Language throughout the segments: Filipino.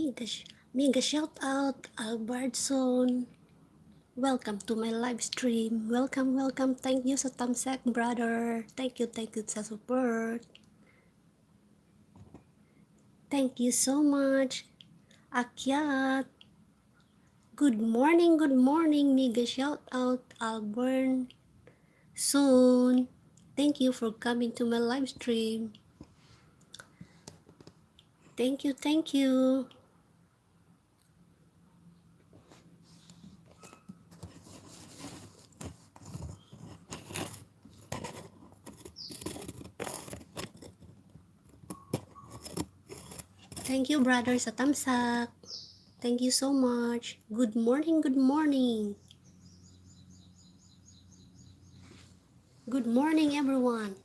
Mega shout out Albertson. Welcome to my live stream. Welcome. Thank you sa thumbs up, brother. Thank you sa support. Thank you so much. Akyat. Good morning. Mega shout out Albert soon. Thank you for coming to my live stream. Thank you. Thank you, brother, sa thumbs up. Thank you so much. Good morning. Good morning, everyone.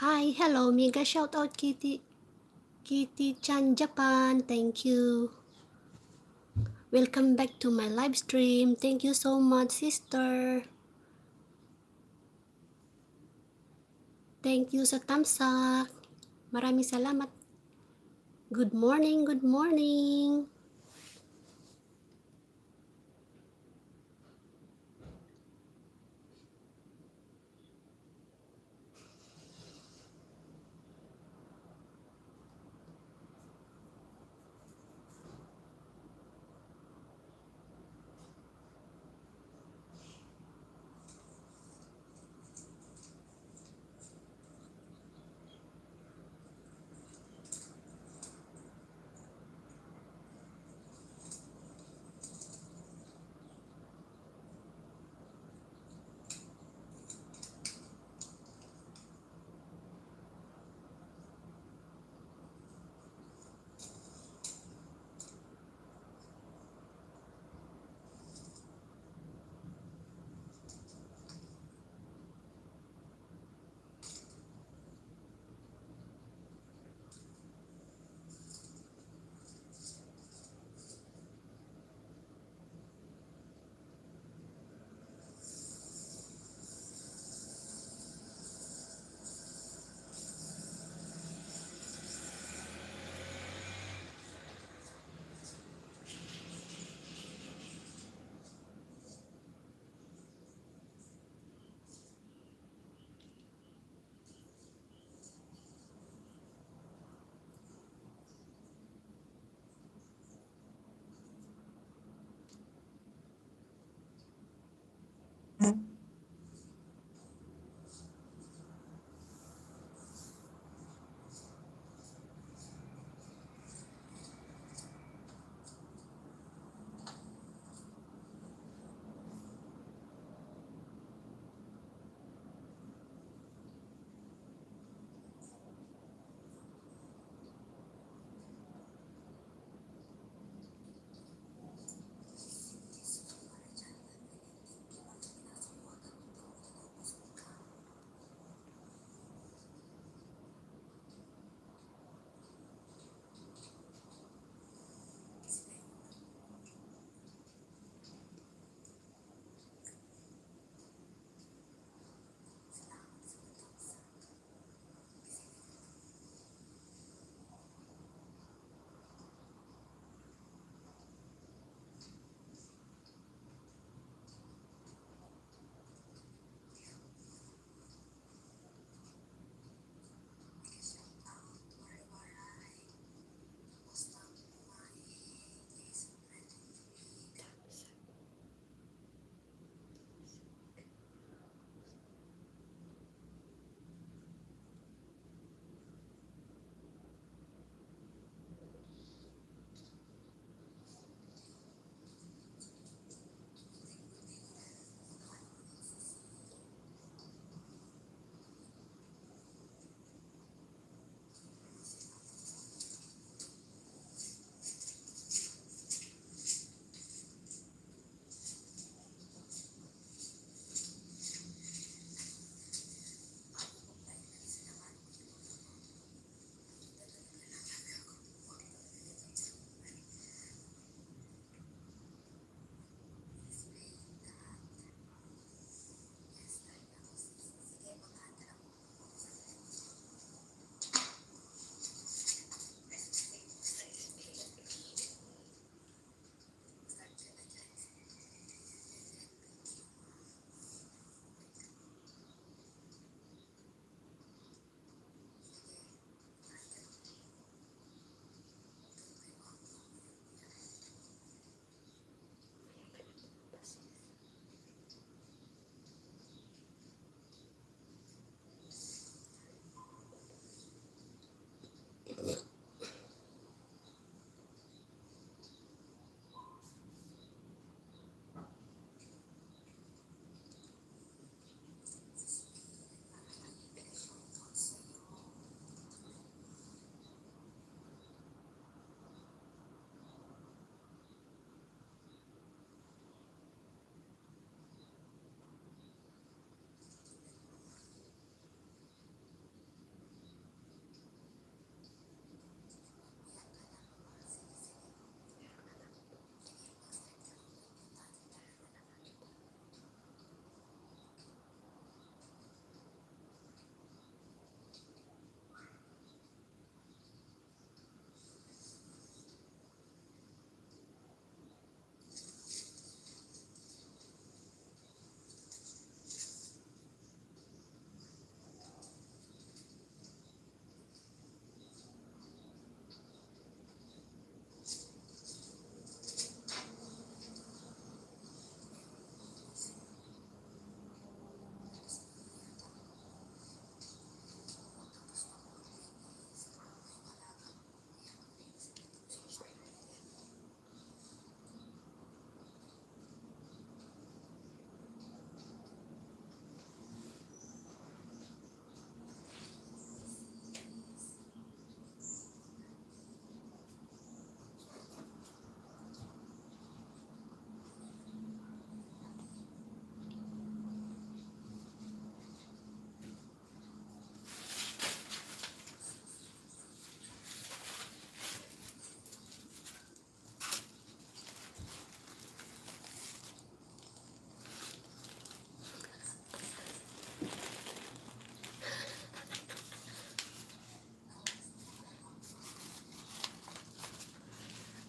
Hi, hello, mega shout out Kitty-chan Japan. Thank you. Welcome back to my live stream. Thank you so much, sister. Thank you sa tamsak. Maraming salamat. Good morning, good morning.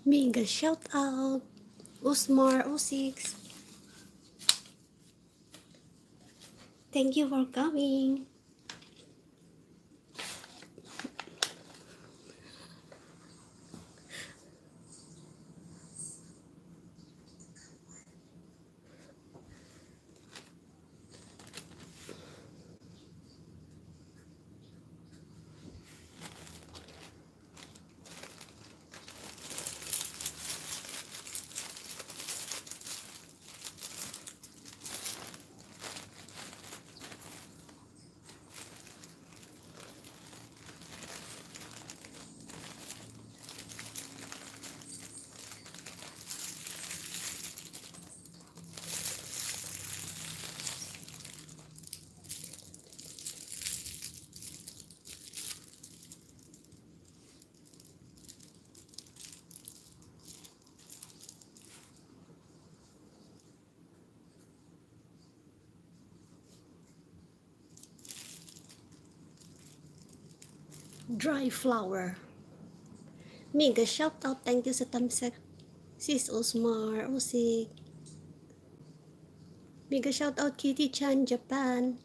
Mega shout out. Usmar06. Thank you for coming. Dry flower. Mega shout out. Thank you sa tamsak. Sis Osmar Usik. Mega shout out Kitty Chan Japan.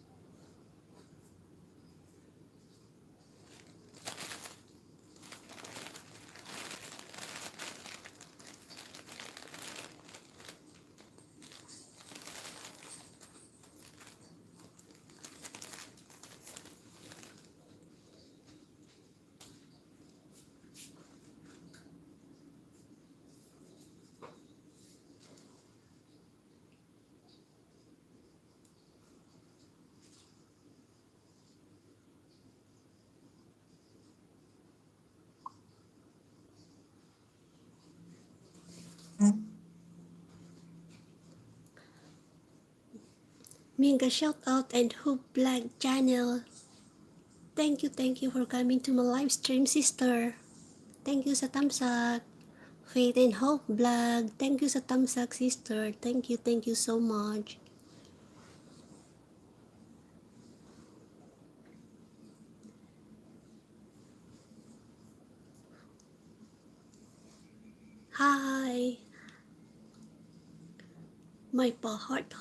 Mega shout out and Hope Black channel. Thank you for coming to my live stream, sister. Thank you sa tamsak. Faith and Hope Vlog. Thank you sa tamsak, sister. Thank you so much. Hi! My pa-heart.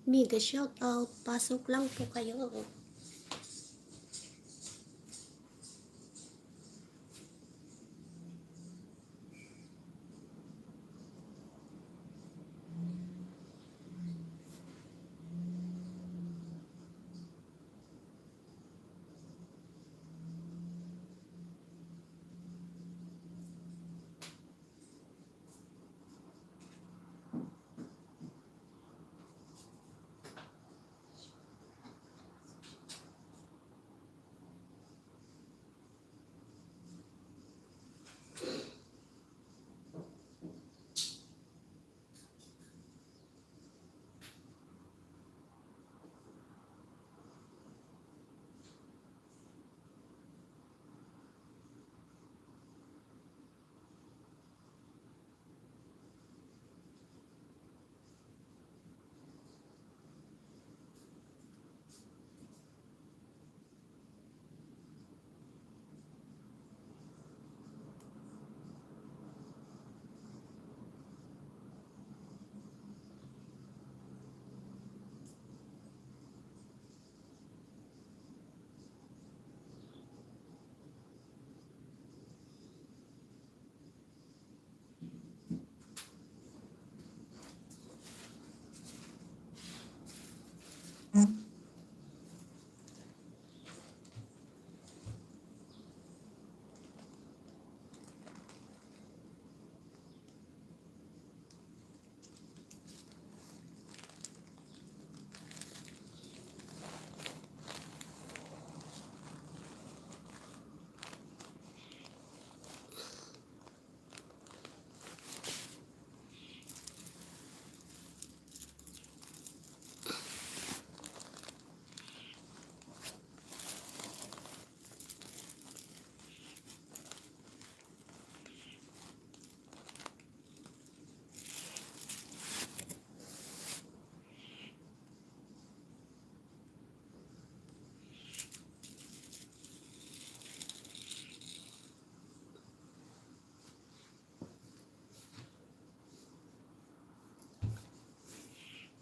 Mega shout out. Pasok lang po kayo.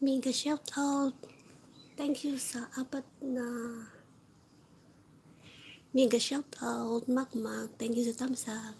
Mega shout out. Thank you sa apat na mega shout out. Makmak. Thank you sa thumbs up.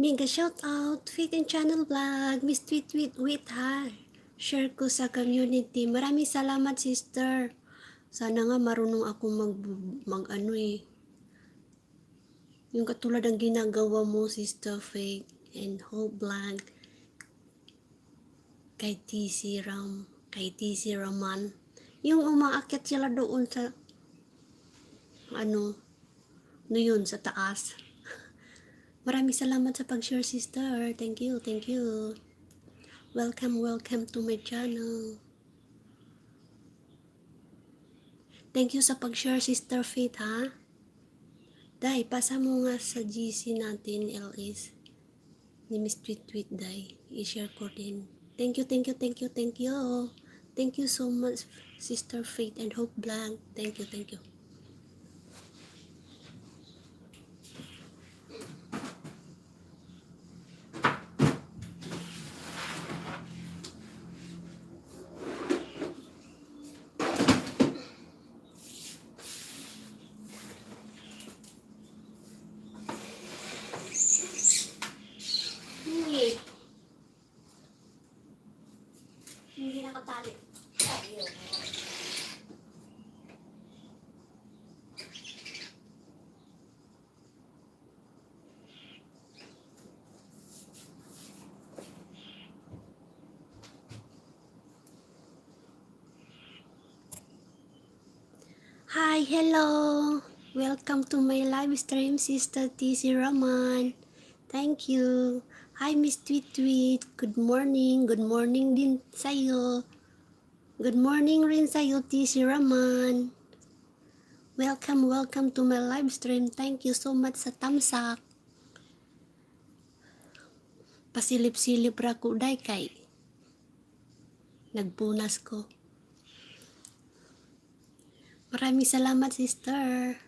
Mega shout out, Fit and Channel Vlog, Miss Tweet Tweet Wait ha. Share ko sa community. Maraming salamat sister. Sana nga marunong ako mag ano yung katulad ng ginagawa mo sister Faith and Hope Vlog kay TC Raman. Yung umaakyat sila doon sa ano yun, sa taas. Maraming salamat sa pag-share sister. Thank you, thank you. Welcome to my channel. Thank you sa pag-share sister Faith ha. Day, pasa mo nga sa GC natin LS ni Miss Tweet Tweet Day. I-share ko din. Thank you. Thank you so much sister Faith and Hope Blank. Thank you. Hindi nakatali. Hi, hello. Welcome to my live stream, Sister TC Raman. Thank you. Hi, Miss Tweet Tweet. Good morning din sa'yo. Good morning rin sa'yo, TC Raman. Welcome to my live stream. Thank you so much sa tamsak. Pasilip-silip ra ko day kay nagpunas ko. Maraming salamat, sister.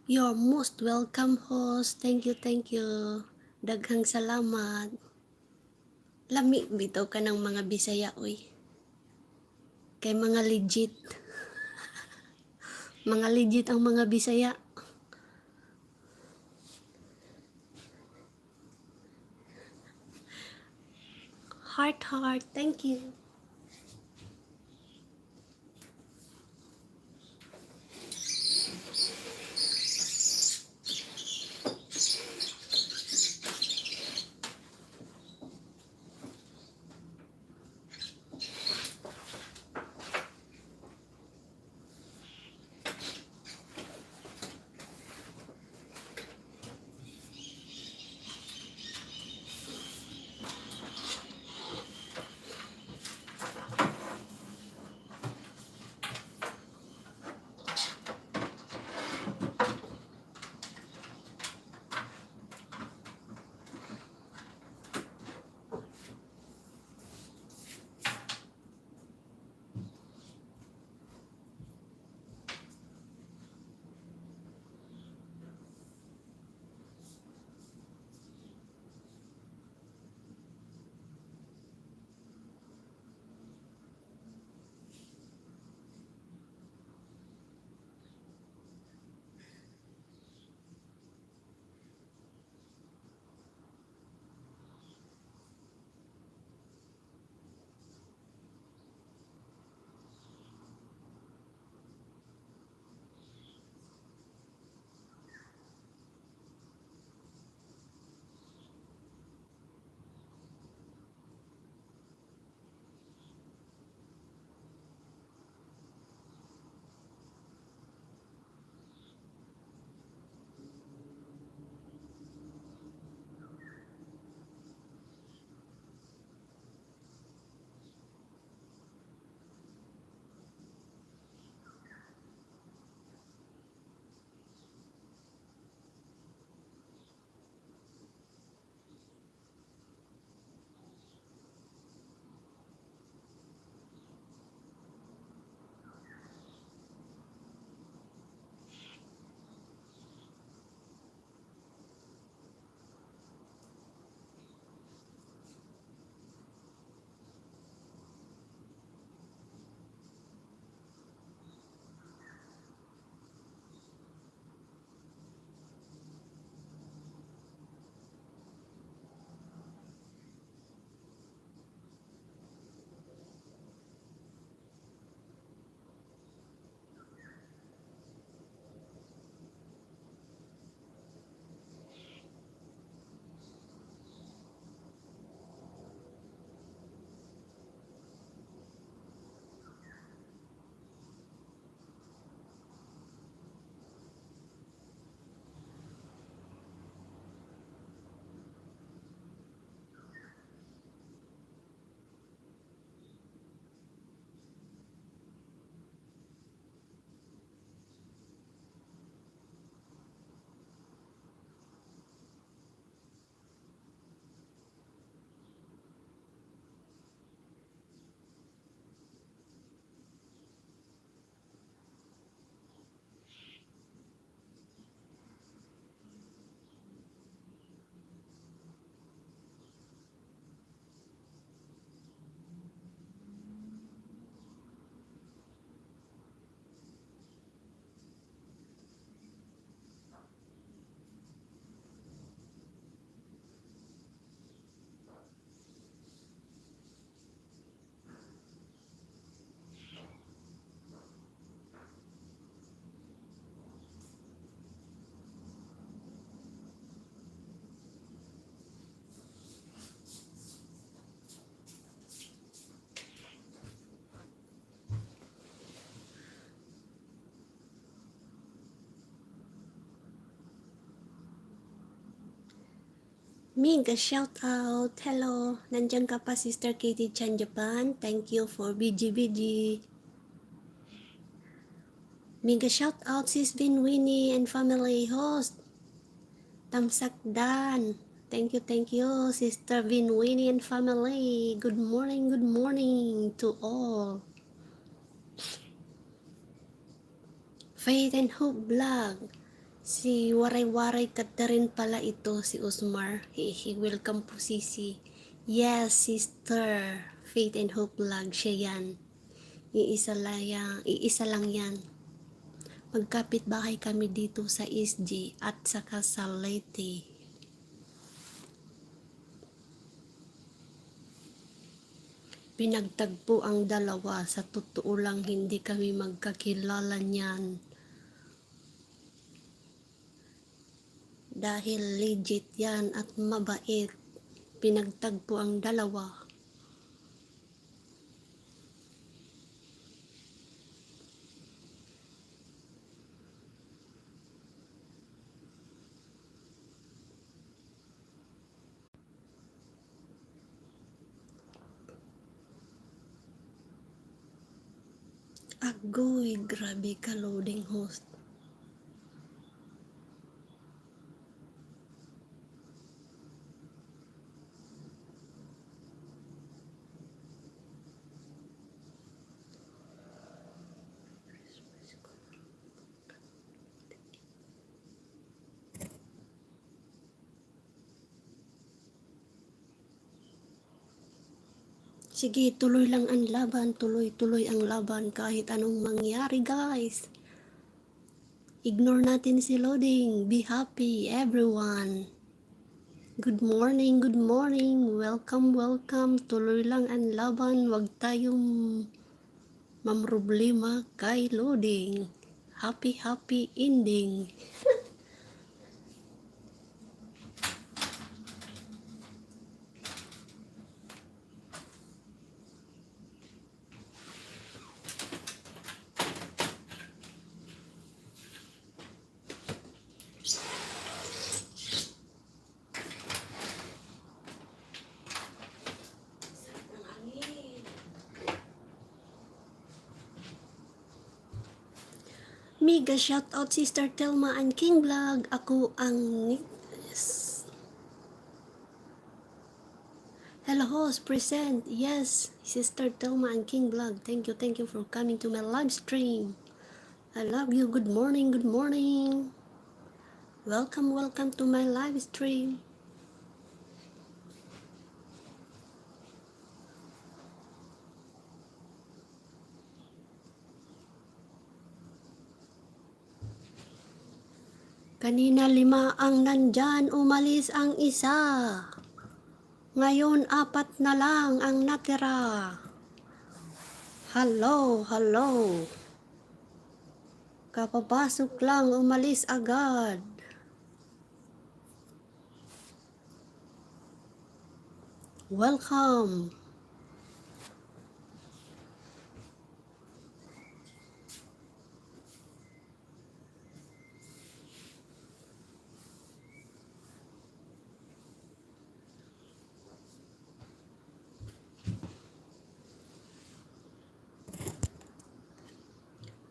You're most welcome, host. Thank you, thank you. Daghang salamat. Lami bitaw ka ng mga Bisaya, uy. Kay mga legit. Mga legit ang mga Bisaya. Heart, heart. Thank you. Mega shout out. Hello. Nandiyan ka pa, Sister Katie Chan Japan. Thank you for BGBG. Mega shout out, Sis Bin Winnie and family host. Tamsak Dan. Thank you, Sister Vinwini and family. Good morning to all. Faith and Hope Vlog. Si Waray-Waray Catherine pala ito, si Osmar. Welcome po, Sisi. Yes, Sister. Faith and Hope Vlog, siya yan. Iisa lang yan. Magkapit-bahay kami dito sa SG at saka sa Leyte. Pinagtagpo ang dalawa, sa totoo lang hindi kami magkakilala niyan. Dahil legit yan at mabait, pinagtagpo ang dalawa. Agoy, grabe ka loading host. Sige, tuloy lang ang laban, tuloy-tuloy ang laban kahit anong mangyari, guys. Ignore natin si loading. Be happy, everyone. Good morning. Welcome. Tuloy lang ang laban, wag tayong mamroblema kay loading. Happy ending. Mega shoutout Sister Telma and King Vlog. Ako ang Hello host, present. Yes, Sister Telma and King Vlog. Thank you for coming to my live stream. I love you. Good morning. Welcome to my live stream. Kanina 5 ang nandyan, umalis ang isa. Ngayon 4 na lang ang natira. Hello. Kapapasok lang, umalis agad. Welcome.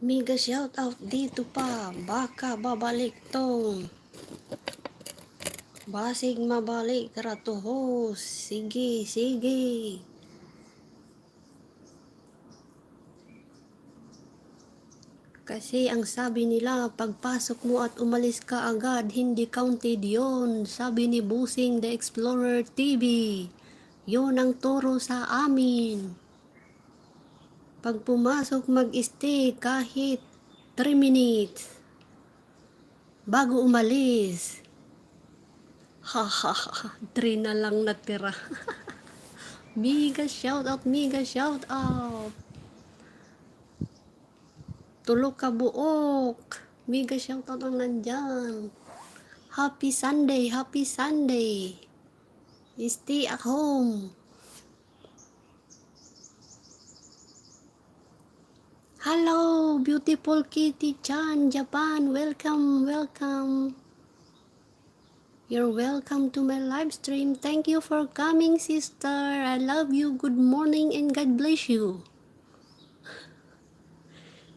Mega shout out dito pa. Baka babalik tong. Basig mabalik karatuhos. Sige. Kasi ang sabi nila, pagpasok mo at umalis ka agad, hindi counted yon. Sabi ni Busing the Explorer TV. Yon ang turo sa amin. Pag pumasok, mag-stay kahit 3 minutes bago umalis. 3 na lang natira. Mega shout out. Tulog ka buok. Mega shout out ang nandyan. Happy Sunday. Stay at home. Hello, beautiful Kitty-chan, Japan. Welcome. You're welcome to my live stream. Thank you for coming, sister. I love you. Good morning and God bless you.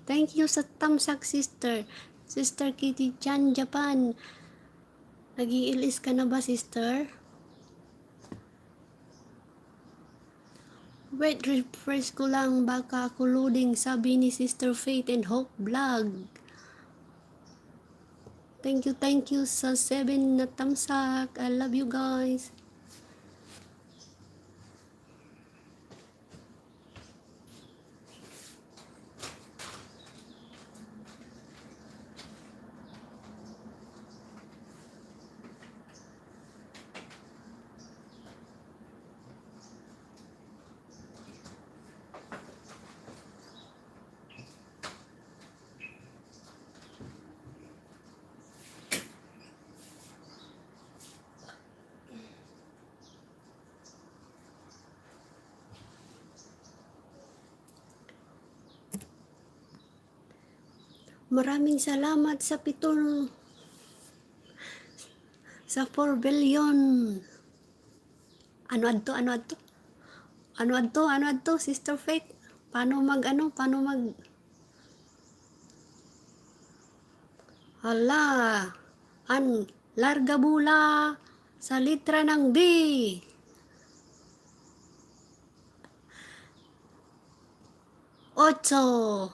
Thank you sa tamsak, sister. Sister Kitty-chan, Japan. Nag-iilis ka na ba, sister? Wait, refresh ko lang, baka ako loading, sabi ni Sister Faith and Hope Vlog. Thank you sa 7 na tamsak. I love you guys. Maraming salamat sa 4 billion. Ano adto, Sister Faith? Paano mag hala, larga bula sa litra ng B. Ocho.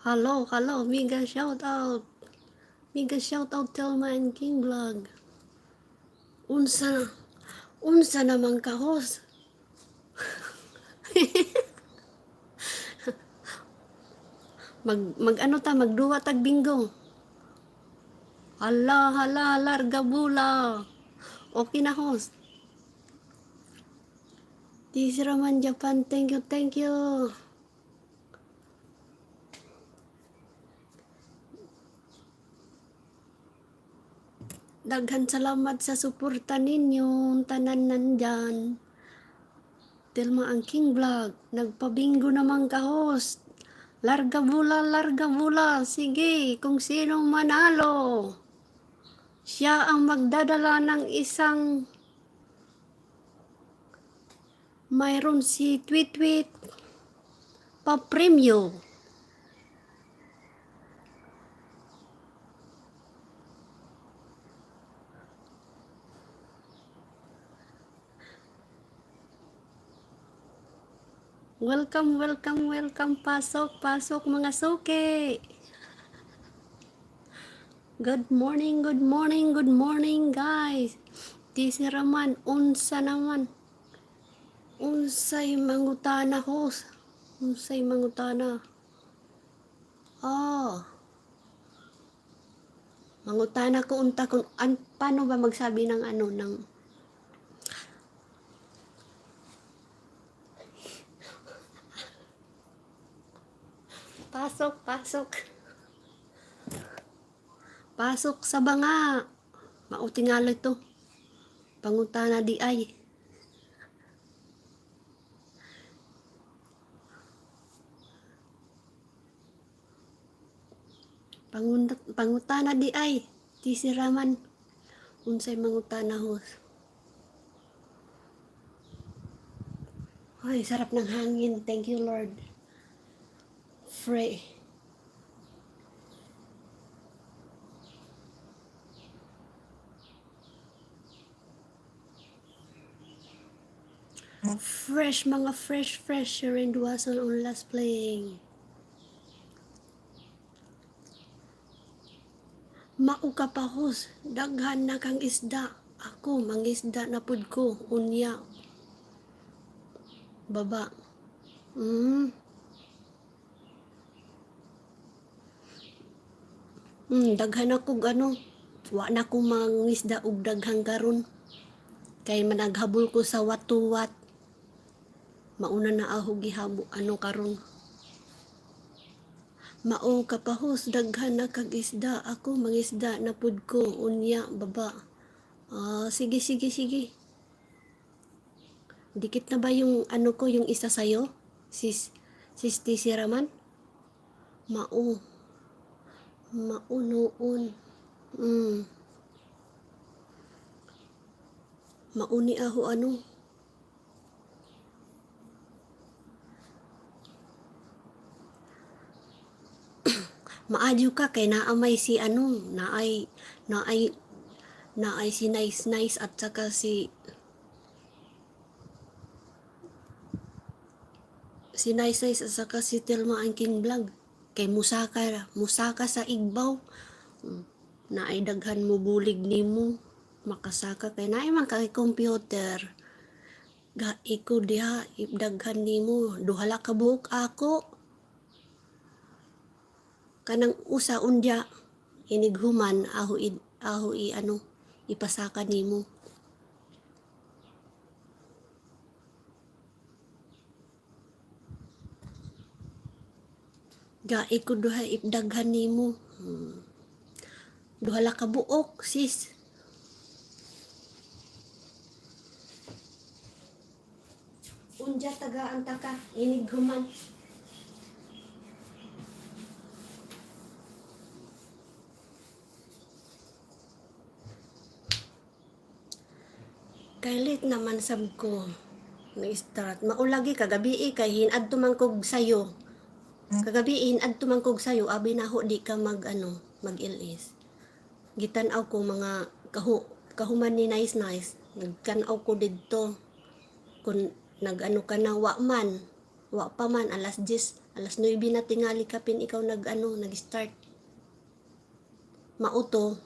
Hello, mega shout out. Telma and King Vlog. Unsa namang kahos. Magduwa tag bingo. Hala, larga bula. Okay na host. This Raman Japan, thank you. Daghan salamat sa suporta ninyo, tanan nandyan. Telma ang King Vlog, nagpabingo naman ka host. Larga bula, sige, kung sinong manalo. Siya ang magdadala ng isang mayroon si tweet pa-premyo. Welcome, pasok mga suki. Good morning guys. Tisi Raman, unsay mangutana host. Unsay mangutana. Mangutana ko unta kung paano ba magsabi ng ng Pasok sa banga. Mautingalo ito. Pangutana di ay. Pangutana di ay. Tisi Raman. Unsay mangutana host. Ay, sarap ng hangin. Thank you, Lord. Free. Mga fresh Sharon Duason on last playing. Mauka pa hos, daghan na kang isda. Ako, mangisda na pud ko, unya. Baba. Daghan ako wa na ko mangisda og daghang karon. Kay managhabol ko sa watuwat. Mauna na ako gihabo karon. Mao kapahos daghan na kag isda, ako mangisda na pud ko unya baba. Sige. Dikit na ba yung ko yung isa sayo? Sis Tisi Raman? Mao noon. Mauni ako maadyo ka kay naamay si naay si Nice at saka si si Nice Nice at saka si Telma ang King Vlog. Kay musaka sa igbaw. Na ay daghan mo bulig nimo. Makasaka kay naay man kay computer. Ga iko diha daghan nimo. Duhala ka buok ako. Kanang usa undya inighuman aho i ano ipasaka nimo. Ga iko duha ipdaghan nimo. Duhala ka buok sis. Undya tagaan ta ka inighuman. Kailit naman sab ko na-start. Maulagi kagabi kay hinadto man kog sayo. Kagabi hinadto man kog sayo abi naho di ka mag-ilis. Gitan-aw ko mga kahuman ni Nice Nice. Nagkan-aw ko didto. Kun nag-ano ka na wa pa man alas 10, alas 9 na tingali kapin ikaw nag-start. Mauto.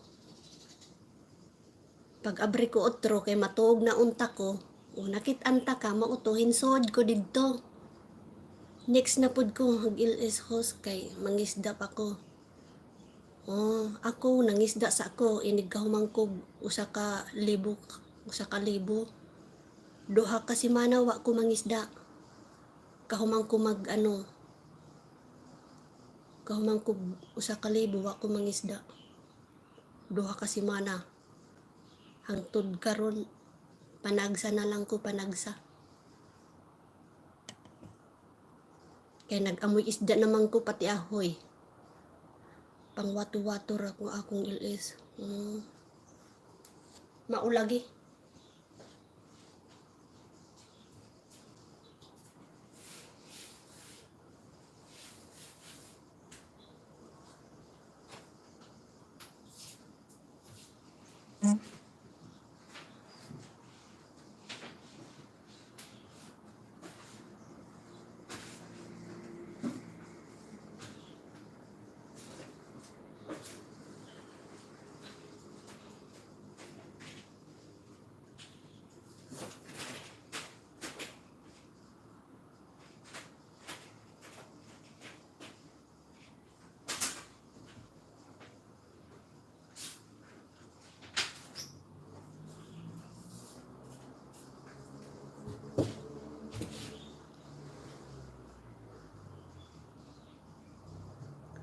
Pag abri ko otro kay matuog na unta ko, nakit-anta ka mauto hinsod ko didto. Next na pud ko mag-ilis host kay mangisda pa ko. Ako nangisda sa ako inig kahumang kog usa ka libo. Duha ka semana wa ko mangisda. Kahumang ko kahumang ko usa ka libo wa ko mangisda. Duha ka semana. Hangtod karon panagsa na lang ko panagsa. Kay nag-amoy isda naman ko pati ahoy. Pangwato-wato ra ko akong ilis. Maulagi.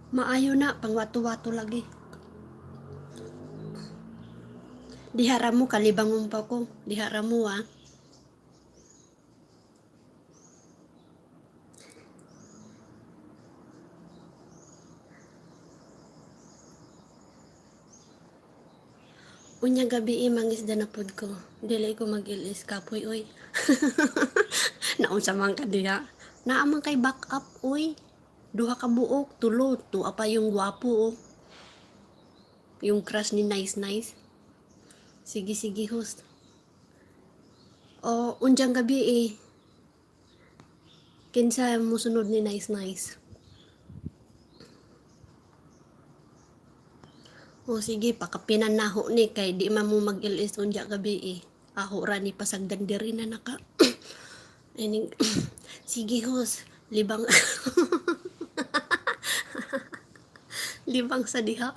Maayo na pangwato-wato lagi. Dihara mo kalibangon pa ko. Dihara mo Unya gabi mangisda na pud ko. Dili ko mag-ilis kapoy oy. Naunsa man ka diha. Naamang kay backup oy. Duha ka buok, tulo pa yung gwapo Yung crush ni Nice Nice. Sige host. Unjang gabi kinsa mo sunod ni Nice Nice. Sige, pakapinan na ho ni kay di man mo mag-ilis unja gabi Aho ra ni pasagdan diri na naka. Ining sige host, libang libang sa diha.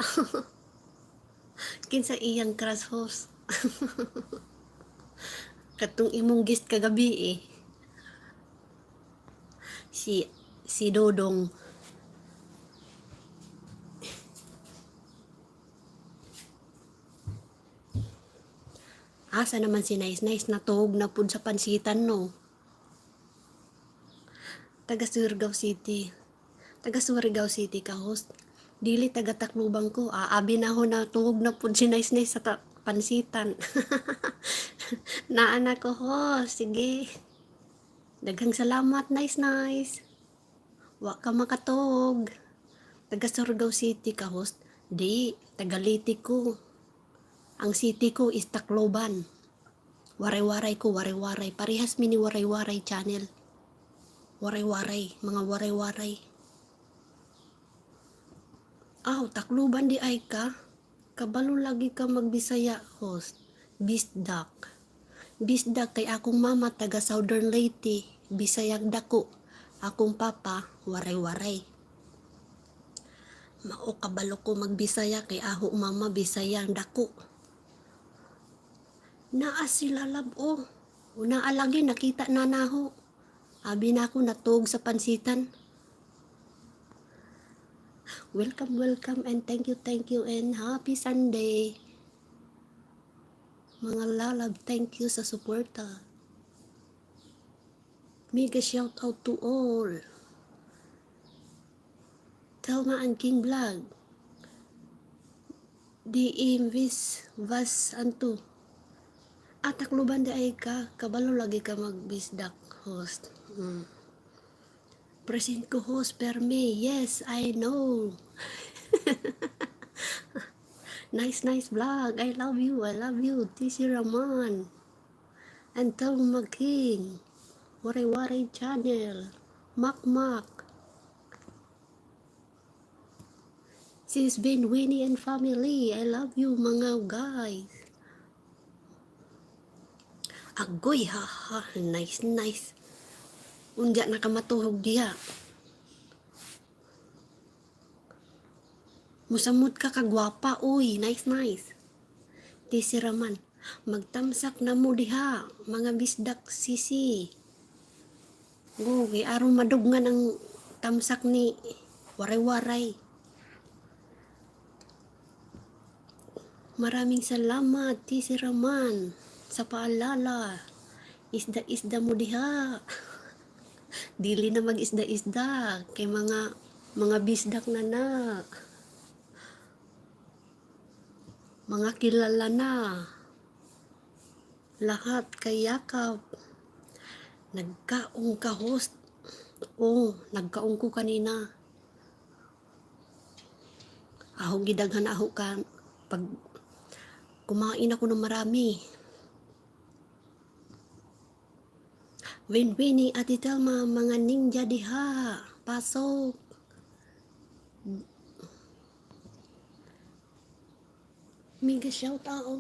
Kinsa iyang crush host. Katong imong guest kagabi si Dodong. Asa naman si Nice Nice natog na pud sa pansitan no. Taga Surigao City ka host. Dili taga Tacloban ko. Abi na ho na tuog na pud si Nice Nice sa pansitan. Naanak ko host. Sige. Daghang salamat Nice Nice. Wa ka makatog. Taga Surigao City ka host. Di, taga Leyte ko. Ang city ko is Tacloban. Waray-waray ko, waray-waray. Parehas mini waray-waray channel. Waray-waray, mga waray-waray. Aw, takluban di ay ka. Kabalo lagi ka magbisaya, host. Bisdak. Bisdak kay akong mama taga Southern Leyte, Bisayag dako. Akong papa, waray-waray. Mao kabalo ko magbisaya kay aho mama Bisayang dako. Naa sila labo. Una alagi nakita na naho. Abi na ako natug sa pansitan. Welcome, welcome, and thank you, and happy Sunday. Mga lalab, thank you sa suporta. Mega shout out to all. Telma and King Vlog. Vis Vas Anto. Takluban di ay ka, kabalo lagi ka magbisdak, host. Present ko host per me. Yes, I know. Nice vlog. I love you. TC Raman. And Telma King. Waray channel. Mak. Sis Ben, Winnie and family. I love you mga guys. Agoy, haha. Nice. Unja nakamatuhog diya. Musamot ka kagwapa, uy. Nice. TC Raman. Magtamsak na mo diha, mga bisdak sisi. Gogi, aron madugnan ang tamsak ni waray-waray. Maraming salamat, TC Raman, sa paalala. Isda mo diha. Dili na mag-isda, kay mga bisdak na. Mga kilala na. Lahat kay yakap. Nagkaong ka host. Nagkaong ko kanina. Ahong gidaghan aho ka pag kumain ako ng marami. Winnie, Ate Telma, mga ninja diha. Pasok. Mega shout out.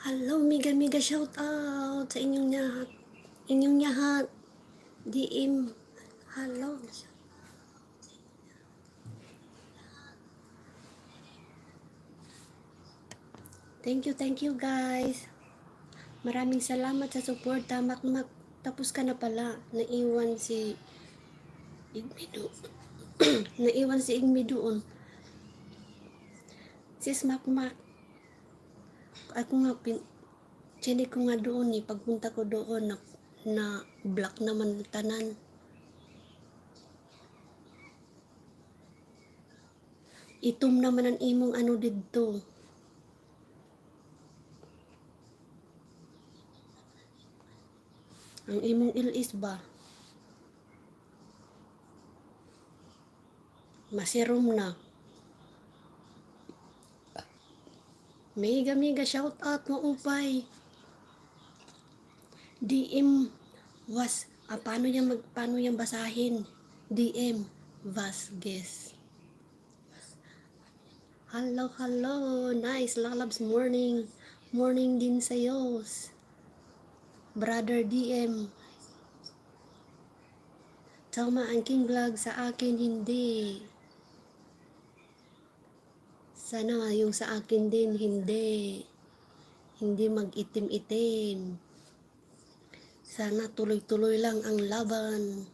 Hello, mega shout out sa inyong lahat. Inyong lahat. DM. Hello. Thank you guys. Maraming salamat sa suporta. Makmak, tapos ka na pala. Naiwan si Igmi doon. Naiwan si Igmi doon. Sis Makmak. Ako nga, chinik ko nga doon eh. Pagpunta ko doon, na black naman tanan. Itom naman ang imong ano dito. Ang imong ilis ba? Masirom na. Mega shout out mo upay. DM was paano yung basahin? DM Vasquez. Hello, nice lalabs morning din sa'yo, brother DM. Tama ang king vlog sa akin, hindi. Sana yung sa akin din, hindi mag-itim-itim. Sana tuloy-tuloy lang ang laban.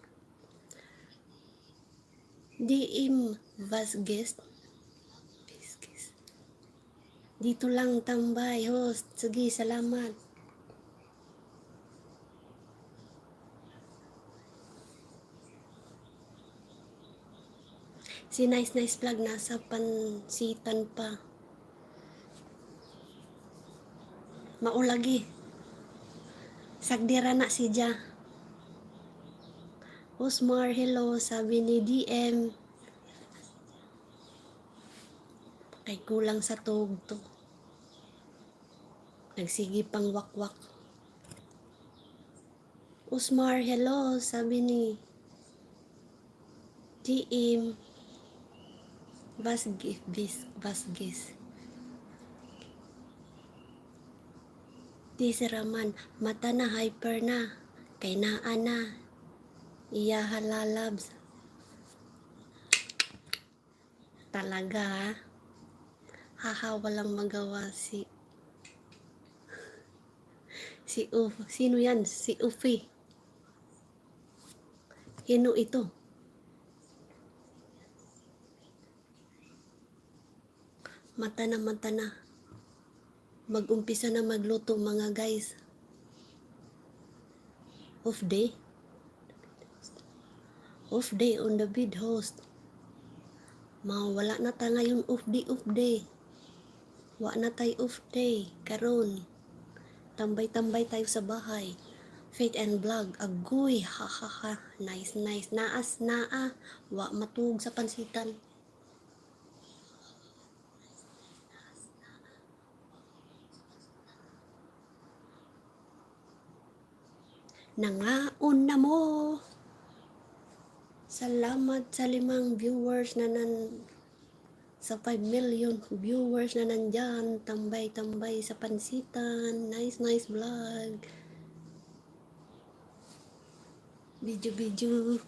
DM Vasquez. Dito lang tambay, host. Sige, salamat. Si nice vlog nasa pansitan pa. Maulagi. Sagdira na si Ja. Osmar, hello, sabi ni DM. Kay kulang sa tugtog. Nagsigi pang wakwak. Osmar, hello, sabi ni DM. Vasquez. Di si Raman, mata na hyper na. Kay naa na. Iya halalabs. Talaga, haha, walang magawa si sino yan? Si Ufi. Hino ito? Mata na. Mag-umpisa na magluto mga guys. Off day on the bid host. Wala na ta ngayon off day. Wa na tayo off day. Karon tambay tayo sa bahay. Faith and vlog. Agoy, hahaha. Nice. Naa. Wa matug sa pansitan. Nangaon na mo. Salamat sa 5 viewers na sa 5 million viewers na nandyan. Tambay sa pansitan. Nice vlog. Video.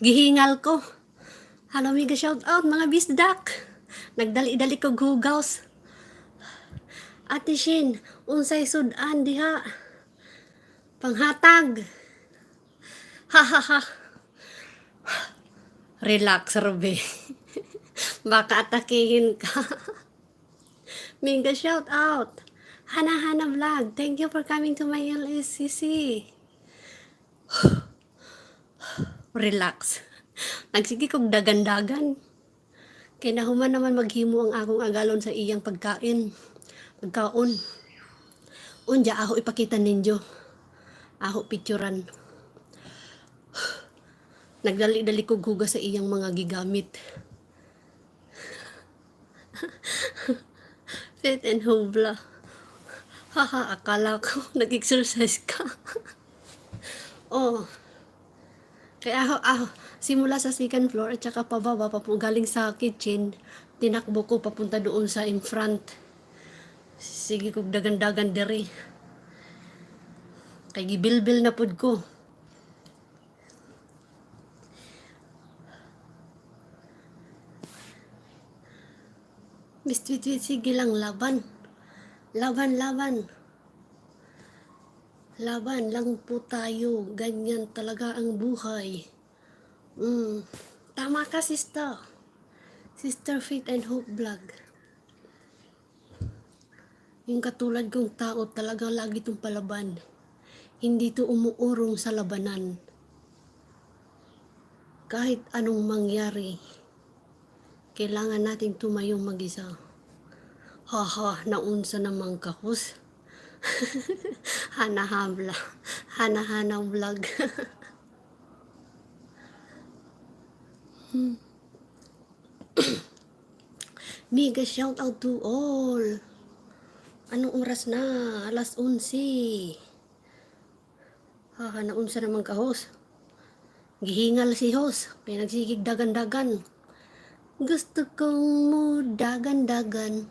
Gihingal ko. Hello, mega shout out mga bisdak. Nagdali-dali ko gugaws. Ate Shin, unsay sudan diha? Panghatag. Ha ha ha. Relax, Ruby. Baka atakihin ka. Mega shout out. Hana Hana Vlog, thank you for coming to my LSCC. Relax. Nagsige kog dagan-dagan. Kaya nahuman naman maghimo ang akong agalon sa iyang pagkaon. Unja ako ipakita ninyo. Ako picturean. Nagdali-dali ko guga sa iyang mga gigamit. Fit and hobla. Haha, akala ko nag-exercise ka. Oh. Kaya ako, simula sa second floor at saka pababa pa po galing sa kitchen, tinakbo ko papunta doon sa in front. Sige kog dagan-dagan diri. Kay gibilbil na pud ko. Bistwit-wit, sige lang, laban. Laban lang po tayo. Ganyan talaga ang buhay. Tama ka, sister. Sister Faith and Hope Vlog. Yung katulad kong tao talaga lagi itong palaban. Hindi to umuurong sa labanan. Kahit anong mangyari, kailangan nating tumayong mag-isa. Haha, naunsa namang kahos. Hana Vlog. Mega shout out to all. Anong oras na? Alas 11. Haha, naunsa namang kahos. Gihingal si host. Kaya nagsigig dagan-dagan. Gusto kong mo dagan-dagan.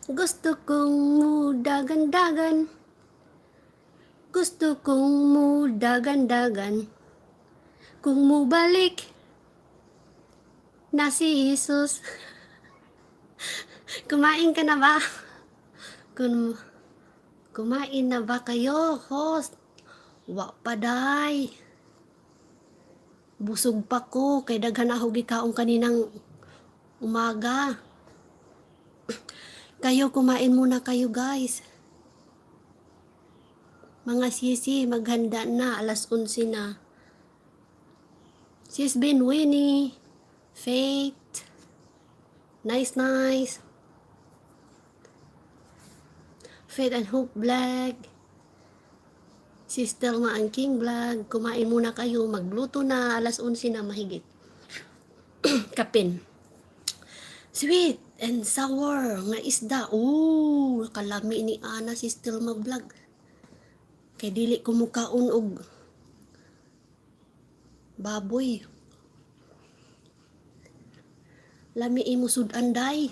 Gusto kong mo dagan-dagan. Gusto kong mo dagan-dagan. Kung mo balik na si Jesus. Kumain ka na ba? Kumain na ba kayo, host? Wa pa day. Busog pa ko, kay daghan ako gikaon kaninang umaga. Kayo, kumain muna kayo, guys. Mga sisi, maghanda na, alas 11 na. Sis Ben Winnie, Faith, nice. Faith and Hope Vlog, Sister Ma ang King Vlog, kumain muna kayo, magluto na, alas 11 na mahigit. Kapin. Sweet and sour nga isda. Kalami ni Ana Sister Ma Vlog. Kay dili ko mukaon og baboy. Lami imo sudan day.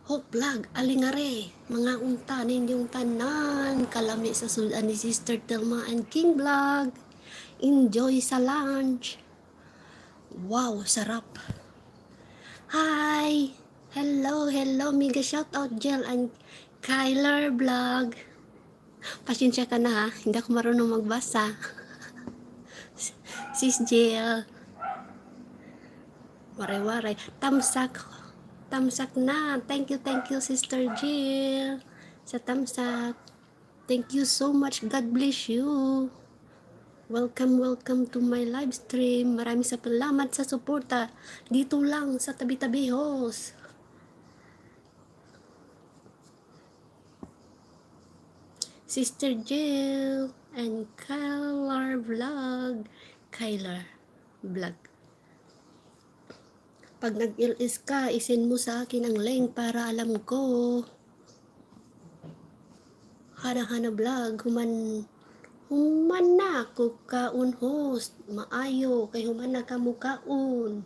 Hope Vlog, alingare, mga unta ninyong tanan, kalami sa sudan ni Sister Telma and King Vlog. Enjoy sa lunch. Wow, sarap. Hi! Hello, mega shoutout Jel and Kyler Vlog. Pasensya ka na ha, hindi ako marunong magbasa. Sis Jel. Waray. Tamsak na. Thank you, Sister Jill. Sa tamsak. Thank you so much. God bless you. Welcome to my live stream. Maraming salamat sa suporta. Dito lang sa tabi-tabi host. Sister Jill and Kyler Vlog. Pag nag-LS ka, isend mo sa akin ang link para alam ko. Hana Vlog, human na ko kaon host. Maayo, kay human na ka mo kaon.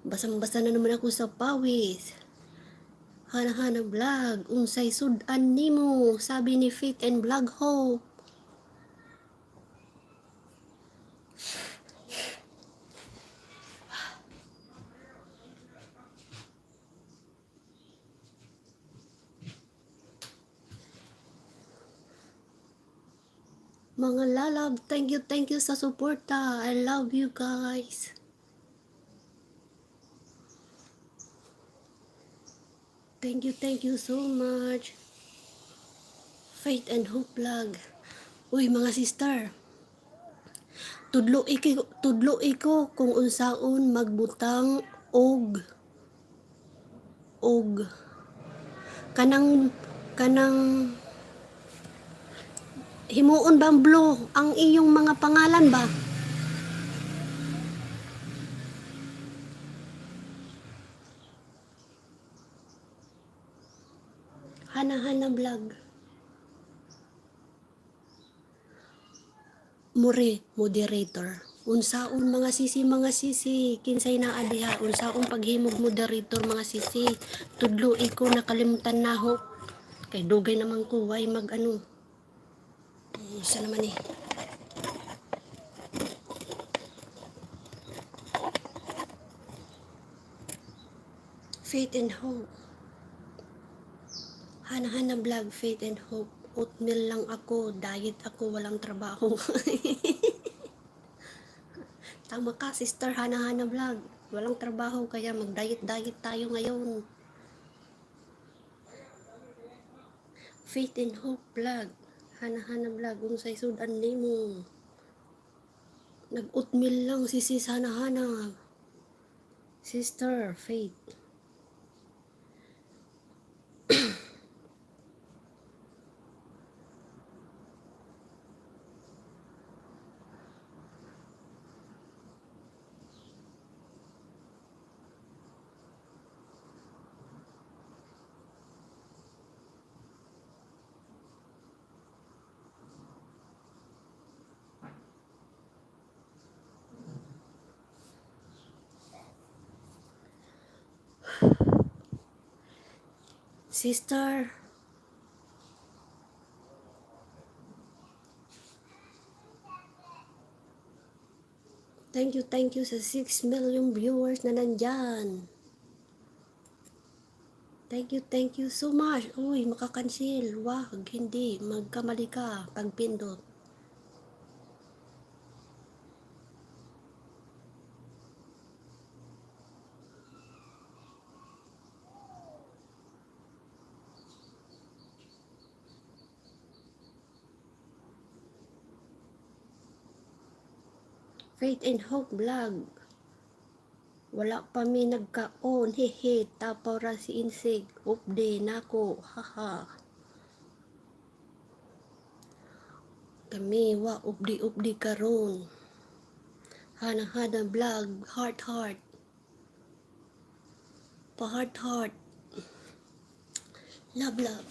Basang-basa na naman ako sa pawis. Hana Vlog, unsay sudan nimo, sabi ni Fit and Vlog Hope. Mga lalab, thank you sa suporta. I love you guys. Thank you so much. Faith and Hope Vlog. Uy mga sister, tudlo iko kung unsaon magbutang og kanang himuon bang blue ang iyong mga pangalan ba? Hana vlog. Moderator. Unsaon mga sisi, kinsay naa diha, unsaon paghimog moderator mga sisi. Tudlo iko nakalimutan na ho. Kay dugay naman ko, why mag ano. Isa naman eh. Faith and Hope. Hana vlog, Faith and Hope. Oatmeal lang ako, diet ako, walang trabaho. Tama ka, sister, hana vlog. Walang trabaho, kaya mag-diet tayo ngayon. Faith and Hope vlog. Hana vlog, unsay sudan nimo. Nag-oatmeal lang si sis hana. Sister, Faith. Sister, thank you sa 6 million viewers na nandyan. Thank you so much. Uy, makakansil. Wag, hindi. Magkamali ka pagpindot. Faith and Hope vlog. Wala pa mi nagkaon, hehe, tapaw ra si Insig, upde nako, haha. Kami wa updi karon. Hana vlog, heart. Pa heart. Love.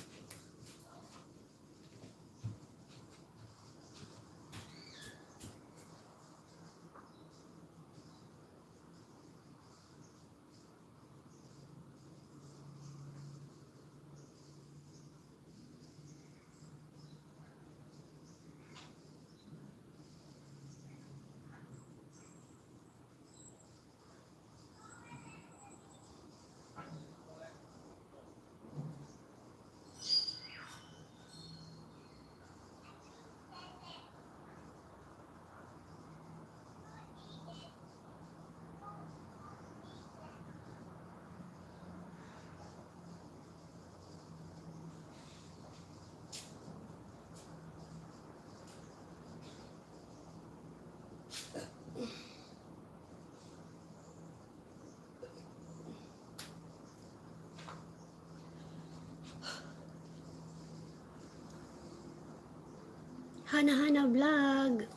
Hana vlog.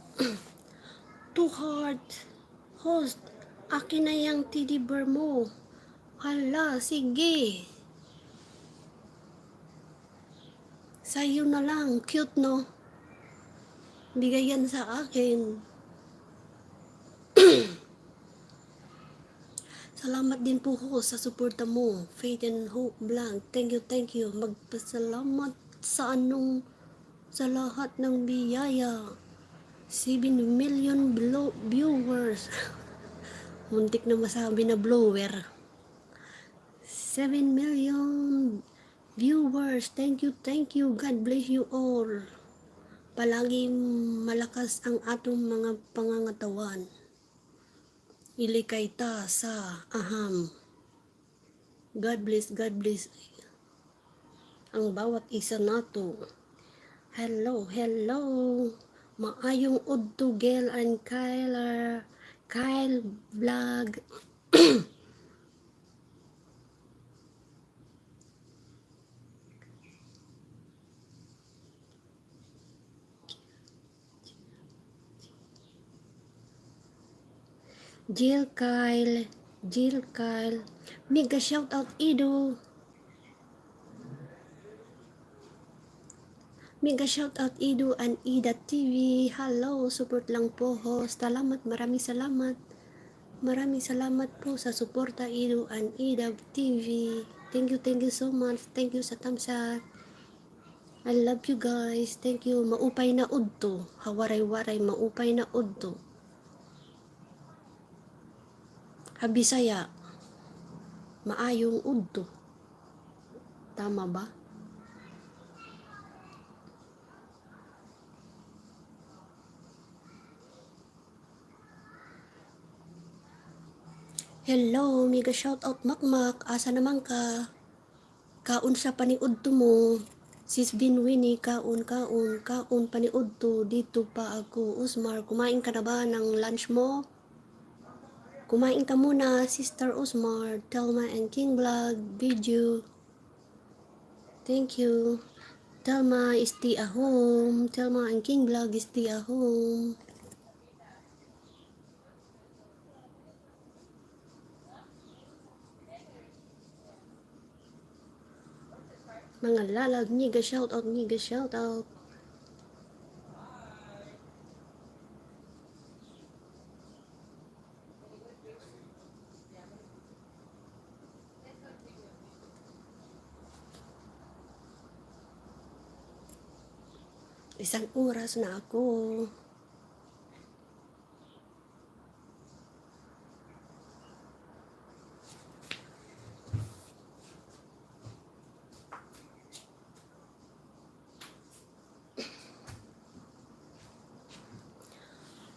Two heart. Host, akin na yung teddy bear mo. Hala, sige. Sa'yo na lang. Cute, no? Bigay yan sa akin. Salamat din po ho sa suporta mo. Faith and Hope vlog. Thank you. Magpasalamat sa sa lahat ng biyaya. 7 million viewers. Muntik na masabi na blower. 7 million viewers. Thank you. God bless you all. Palagi malakas ang atong mga pangangatawan. Ilikay ta sa aham. God bless ang bawat isa nato. Hello, hello. Maayong udto Gel and Kyle vlog. Jill Kyle. Mega shout out Ido. Mega shout out Ido and Ida TV. Hello, support lang po host. Salamat, maraming salamat. Maraming salamat po sa suporta Ido and Ida TV. Thank you so much. Thank you sa thumbs up. I love you guys. Thank you. Maupay na udto. Hawaray-waray, maupay na udto. Habisaya, maayong udto. Tama ba? Hello, mega shoutout Makmak. Asa naman ka? Kaon sa paniudto mo. Sis Binwini, kaon paniudto. Dito pa ako. Usmar, kumain ka na ba ng lunch mo? Kumain ka muna, Sister Usmar, Telma and King Vlog video. Thank you. Telma is stay at home. Telma and King Vlog is stay at home. Mga lalag, niga shout out. Isang oras na ako.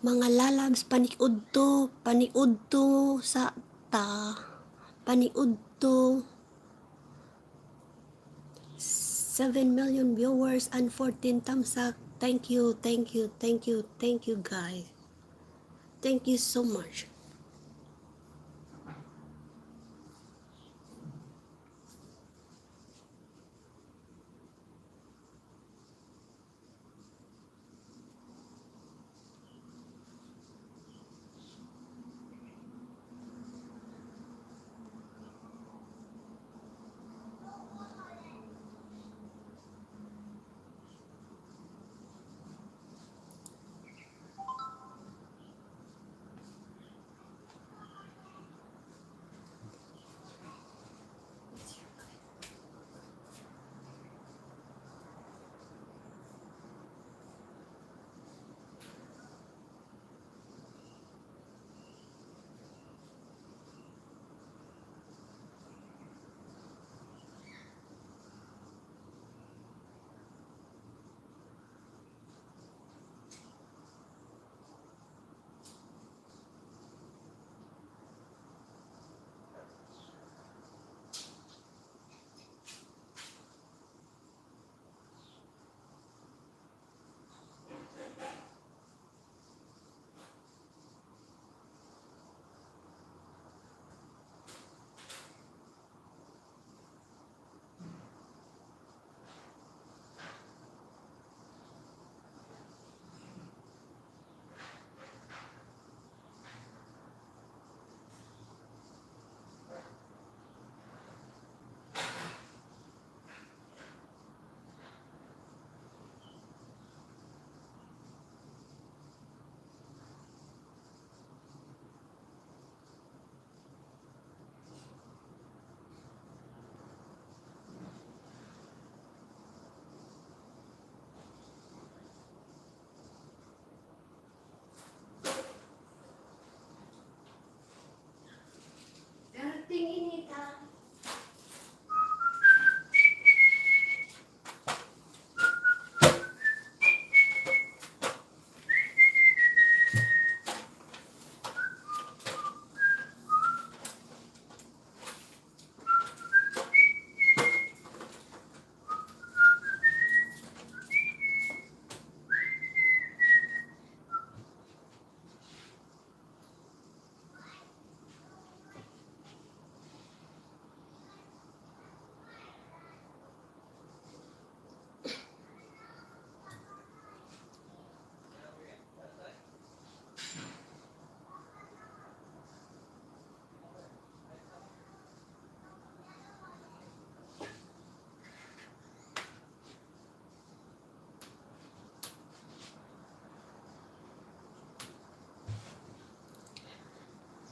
Mga lalabs, paniudto sa ta. Paniudto. 7 million viewers and 14 thumbs up. Thank you guys. Thank you so much.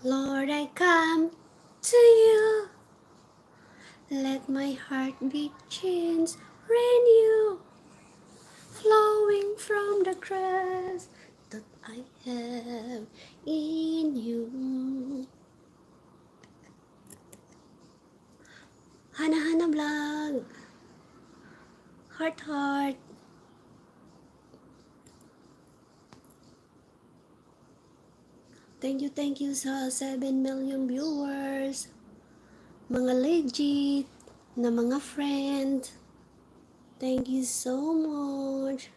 Lord, I come to you. Let my heart be changed, renew, flowing from the grace that I have in you. Hana-hana vlog. Heart, heart. Thank you sa 7 million viewers. Mga legit na mga friend. Thank you so much.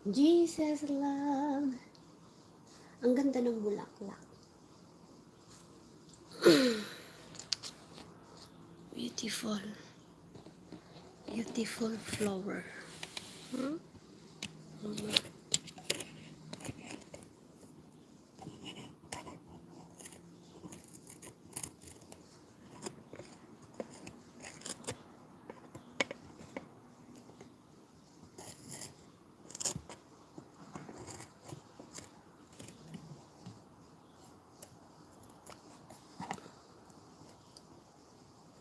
Jesus love. Ang ganda ng bulaklak. Beautiful. Beautiful flower. Hmm?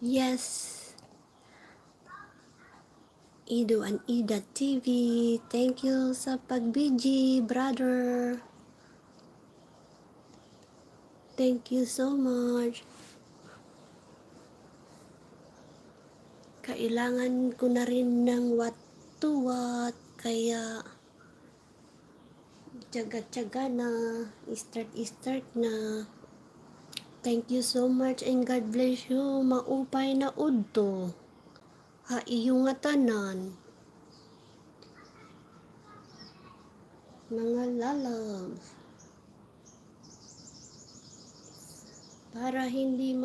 Yes. Ido and Ida TV. Thank you sa pagbiji, brother. Thank you so much. Kailangan ko na rin ng what to what. Kaya tiyaga-tiyaga na. Start na. Thank you so much and God bless you. Maupay na udto. Ha iyong nga tanan. Mga lalabs. Para hindi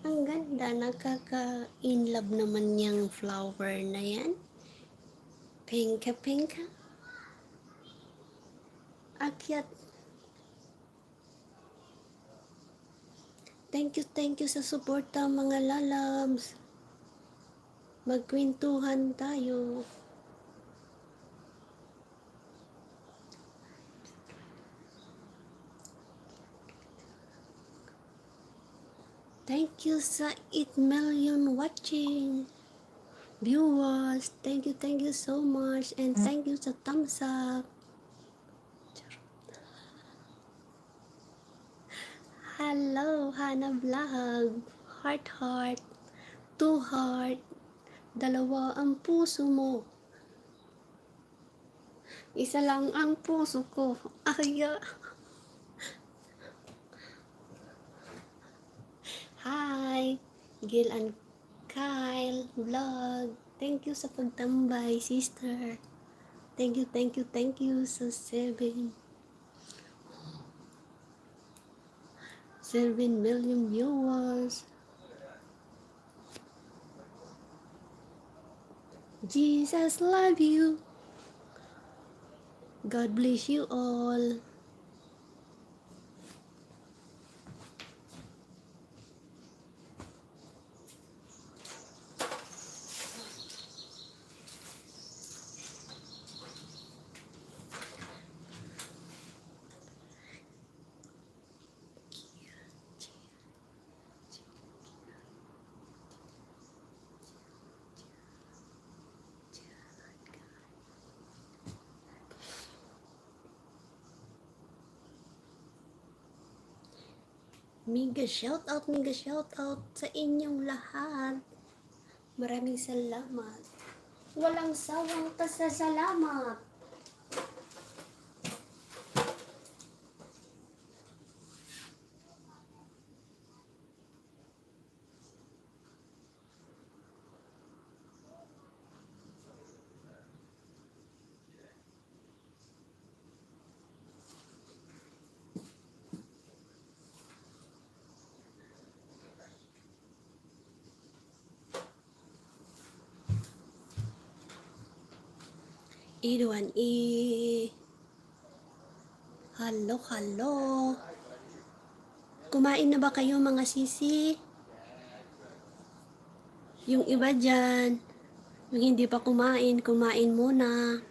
ang ganda, nakaka-inlove naman yung flower na yan. Pinka. Akyat. Thank you sa suporta mga lalabs. Magkwentuhan tayo. Thank you sa 8 million watching viewers. Thank you so much. And thank you sa thumbs up. Hello, Hana Vlog. Heart. 2 heart. 2 ang puso mo. Isa lang ang puso ko. Aya. Hi, Gil and Kyle Vlog. Thank you sa pagtambay, sister. Thank you sa 7 million viewers. Jesus love you. God bless you all. Mega shout out sa inyong lahat. Maraming salamat. Walang sawang pasasalamat. Iruan Hello. Kumain na ba kayo mga sisi? Yung iba dyan, yung hindi pa kumain, kumain muna.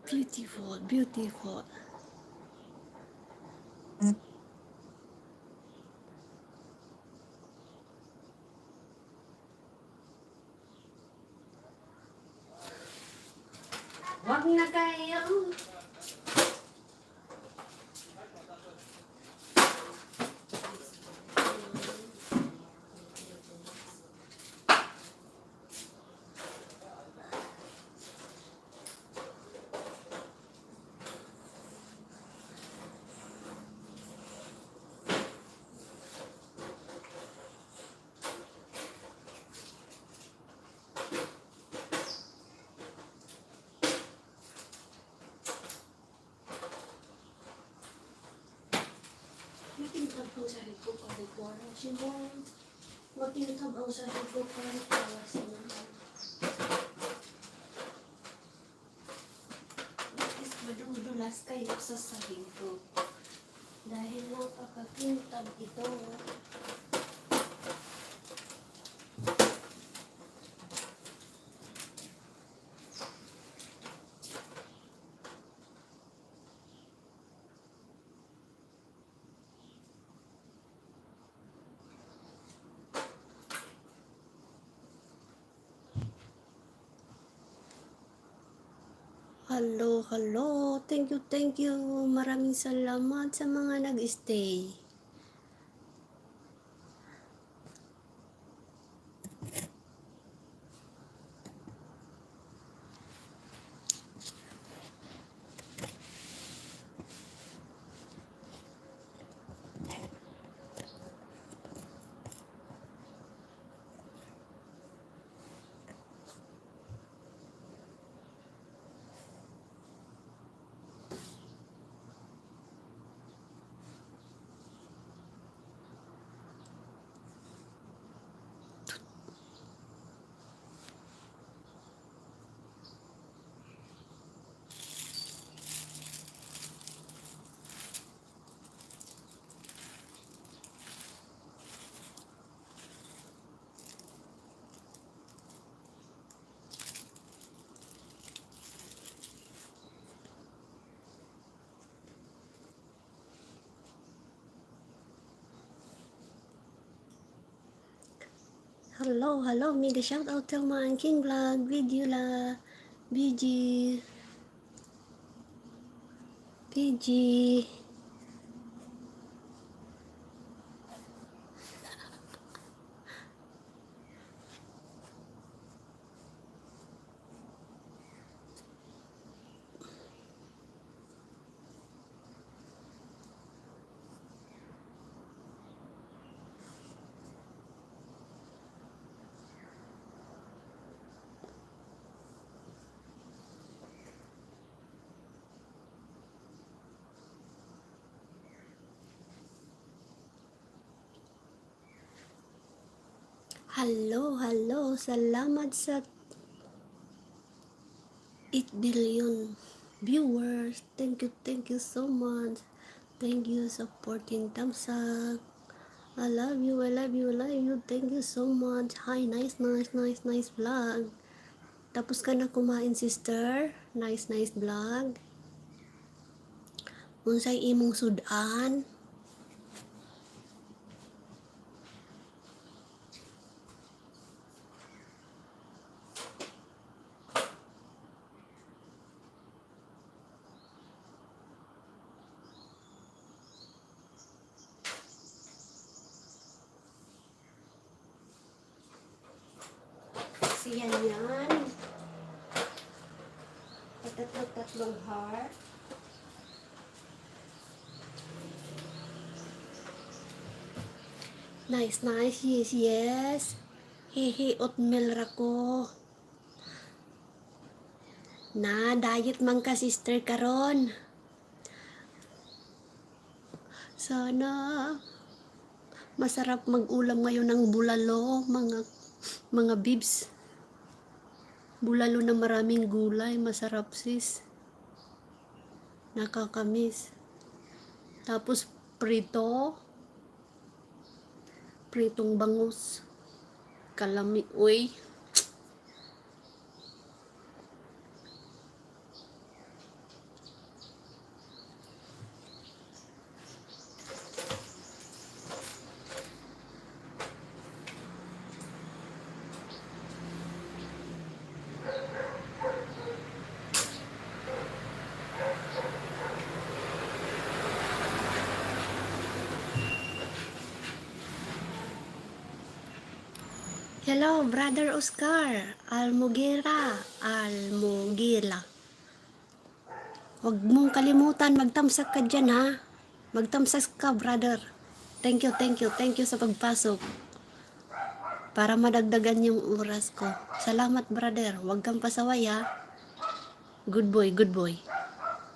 Beautiful, beautiful. Wag na kayo. Makintab ang sahig ko para ikuwara. Simon, makintab ang sahig ko para ikuwara sa naman. Bakit madudulas kayo sa sahig ko? Dahil napakakintab ito. Hello, hello. Thank you, thank you. Maraming salamat sa mga nag-stay. Hello, hello. Mega shout out to mga King Vlog, video la, BG, PG. Hello, hello. Salamat sa 8 billion viewers. Thank you so much. Thank you supporting thumbs up. I love you, I love you, I love you. Thank you so much. Hi, nice vlog. Tapos ka na kumain, sister? Nice vlog. Unsay imong sudan? Siyan yan. Tatlong heart. Nice, yes. Hehe, oatmeal rako. Na, diet man ka, sister, karon. Sana masarap mag-ulam ngayon ng bulalo, mga bibs. Bulalo na maraming gulay, masarap sis. Nakakamis. Tapos prito. pritong bangus. Kalami, uy. Hello, Brother Oscar. Almugera. Huwag mong kalimutan, magtamsak ka dyan, ha? Magtamsak ka, brother. Thank you, thank you, thank you sa pagpasok. Para madagdagan yung oras ko. Salamat, brother. Huwag kang pasaway, ha? Good boy, good boy.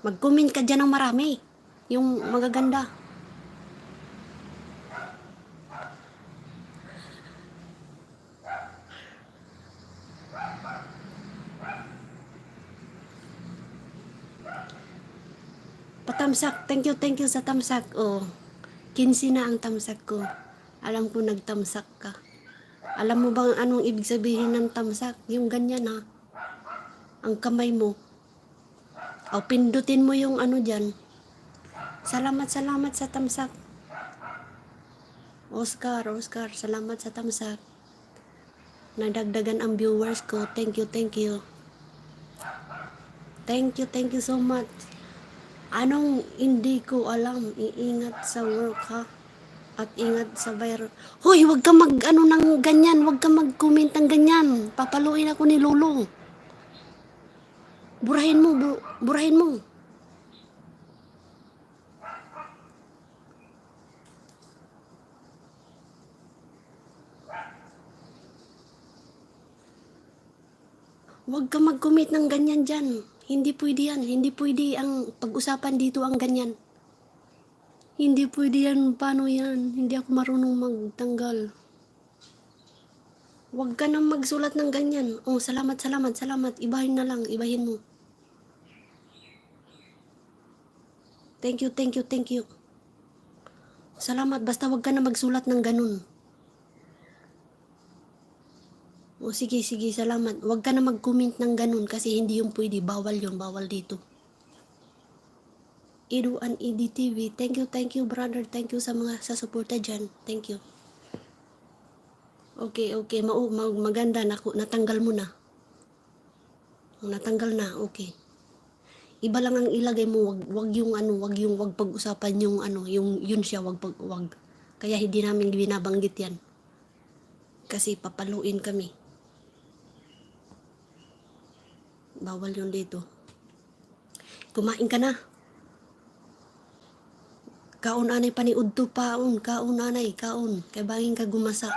Mag-comment ka dyan ng marami. Yung magaganda. Patamsak. Thank you sa tamsak. Oh, 15 na ang tamsak ko. Alam ko nagtamsak ka. Alam mo bang anong ibig sabihin ng tamsak? Yung ganyan, ha? Ang kamay mo. O, pindutin mo yung ano dyan. Salamat sa tamsak. Oscar, salamat sa tamsak. Nadagdagan ang viewers ko. Thank you. Thank you so much. Anong hindi ko alam? Iingat sa work, ha? At ingat sa virus. Hoy, wag ka mag-ano ng ganyan. Wag ka mag-comment ng ganyan. Papaluin ako ni Lolo. Burahin mo, burahin mo. Wag ka mag-comment ng ganyan dyan. Hindi pwede yan. Hindi pwede ang pag-usapan dito ang ganyan. Hindi pwede yan. Paano yan? Hindi ako marunong magtanggal. Wag ka nang magsulat ng ganyan. Oh, salamat. Ibahin na lang. Ibahin mo. Thank you. Salamat. Basta wag ka na magsulat ng ganun. O sige, salamat. Huwag ka na mag-comment ng ganun kasi hindi yung pwede. Bawal yun, bawal dito. Edu and EDTV, thank you brother. Thank you sa mga sa suporta dyan. Thank you. Okay. Maganda. Natanggal mo na. Natanggal na, okay. Iba lang ang ilagay mo, wag yung pag-usapan yung yun siya, wag. Kaya hindi namin binabanggit yan. Kasi papaluin kami. Bawal yun dito. Kumain ka na. Kaon anay paniud to paon. Kaon anay. Kay bangin ka gumasa.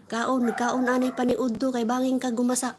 Kaon anay paniud to kay bangin ka gumasa.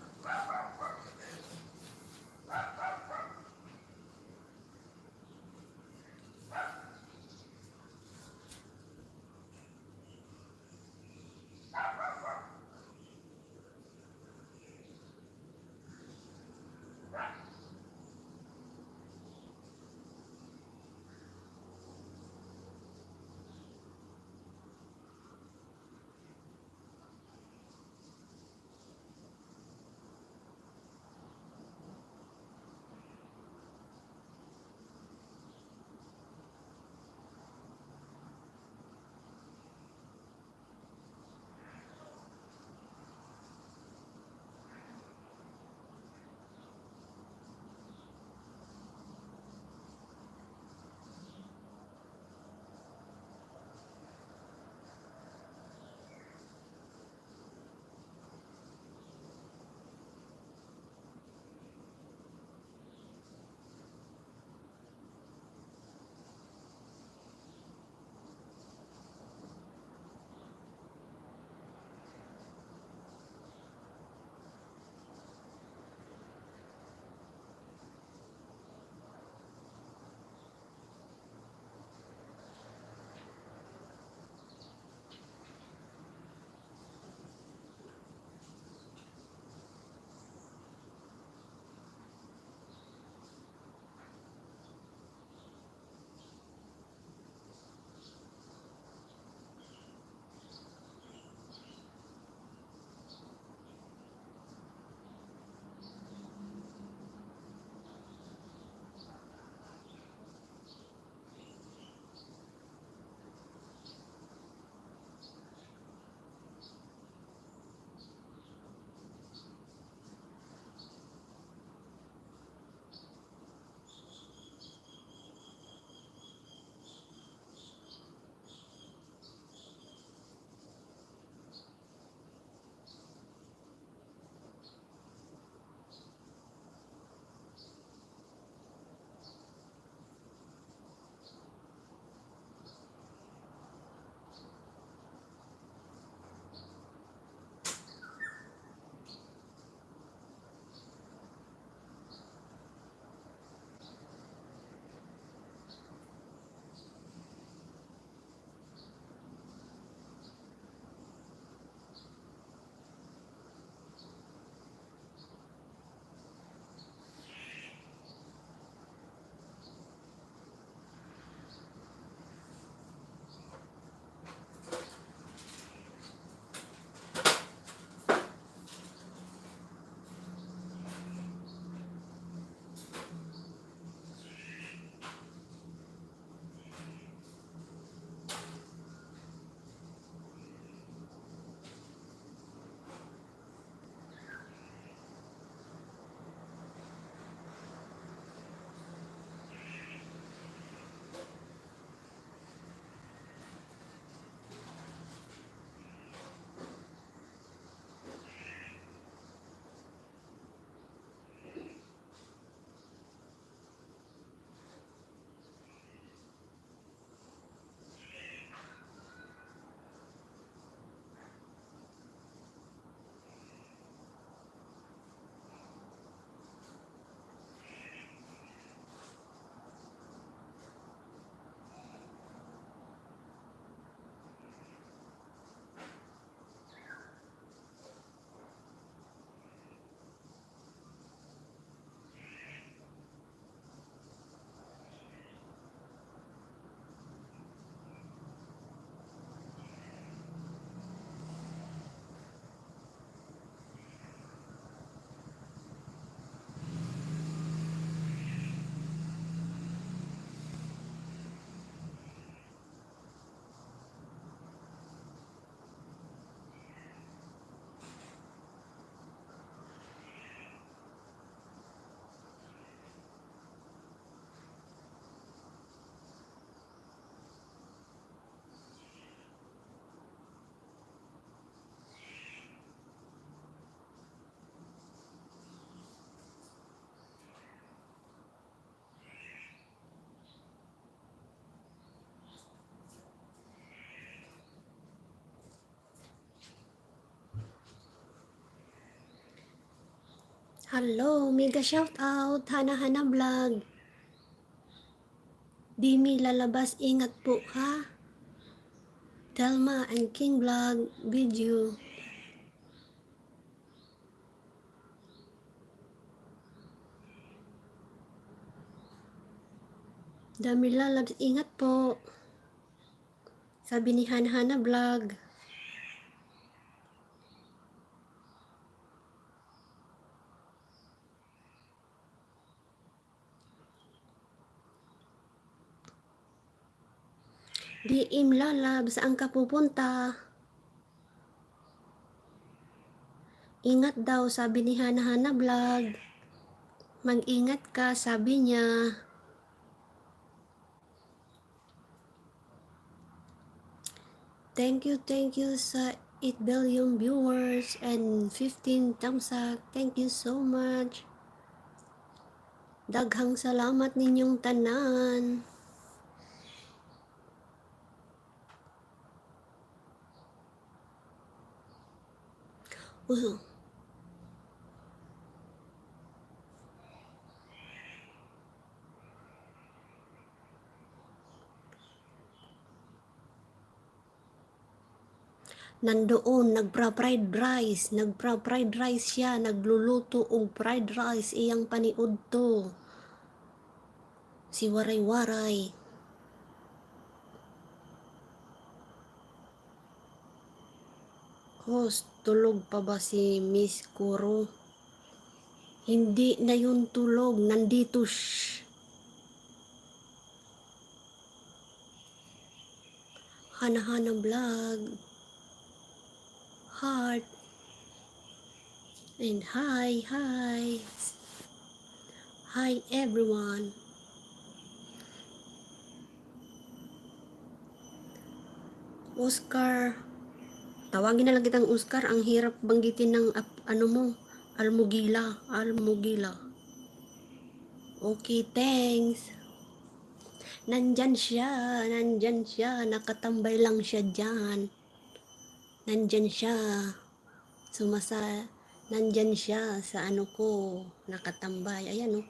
Hello, mega shout out, Hana Hana Vlog. Dimi lalabas, ingat po ha. Delma and King Vlog video. Dami lalabas, ingat po. Sabi ni Hana Hana Vlog. DM lalab, saan ka pupunta? Ingat daw, sabi ni Hana Hana Vlog. Mag-ingat ka, sabi niya. Thank you sa 8 billion viewers and 15 thumbs up. Thank you so much. Daghang salamat ninyong tanan. Nandoon, nagpa-fried rice siya, nagluluto og fried rice, iyang paniud to. Si Waray-Waray. Host, tulog pa ba si Miss Kuro? Hindi na yun tulog, nandito shh. Hana-Hana Vlog. Heart. And hi. Hi everyone. Oscar. Tawagin na lang kitang Oscar. Ang hirap banggitin ng ano mo. Almugila. Okay, thanks. Nandyan siya. Nakatambay lang siya dyan. Nandyan siya. Nandyan siya sa ano ko. Nakatambay. Ayan o.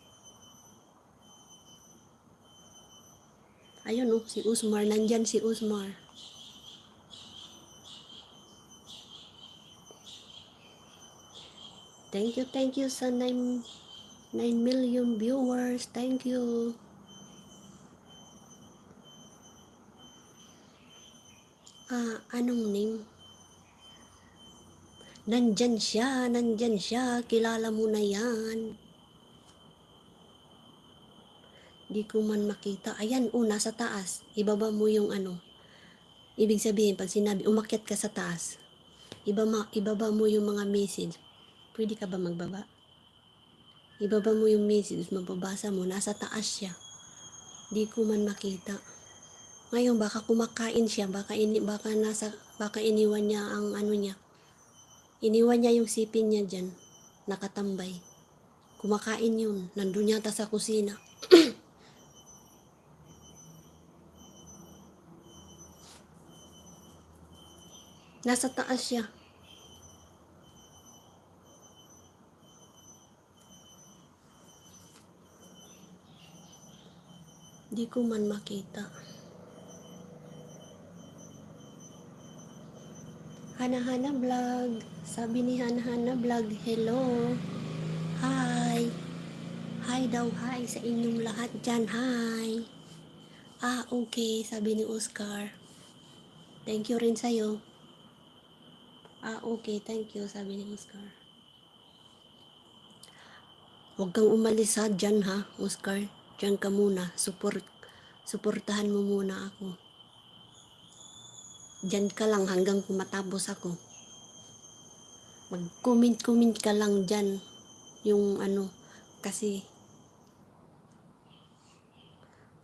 Ayun o, si Usmar. Nandyan si Usmar. Thank you sa 9 million viewers. Thank you. Anong name? Nandyan siya. Kilala mo na yan. Di ko man makita. Ayan, nasa taas. Ibaba mo yung ano. Ibig sabihin, pag sinabi, umakyat ka sa taas. Ibaba mo yung mga message. Pwede ka ba magbaba? Ibaba mo yung message, mababasa mo. Nasa taas siya. Di ko man makita. Ngayon, baka kumakain siya. Baka iniwan niya ang ano niya. Iniwan niya yung sipin niya dyan. Nakatambay. Kumakain yun. Nandun yata sa kusina. Nasa taas siya. Di ko man makita. Hana-Hana Vlog. Sabi ni Hana-Hana Vlog, hello. Hi. Hi daw, hi sa inyong lahat dyan. Hi. Okay, sabi ni Oscar. Thank you rin sa'yo. Okay, thank you, sabi ni Oscar. Huwag kang umalis ha, dyan ha, Oscar. Dyan ka muna. Suportahan mo muna ako. Dyan ka lang hanggang matapos ako. Mag-comment ka lang dyan. Yung ano, kasi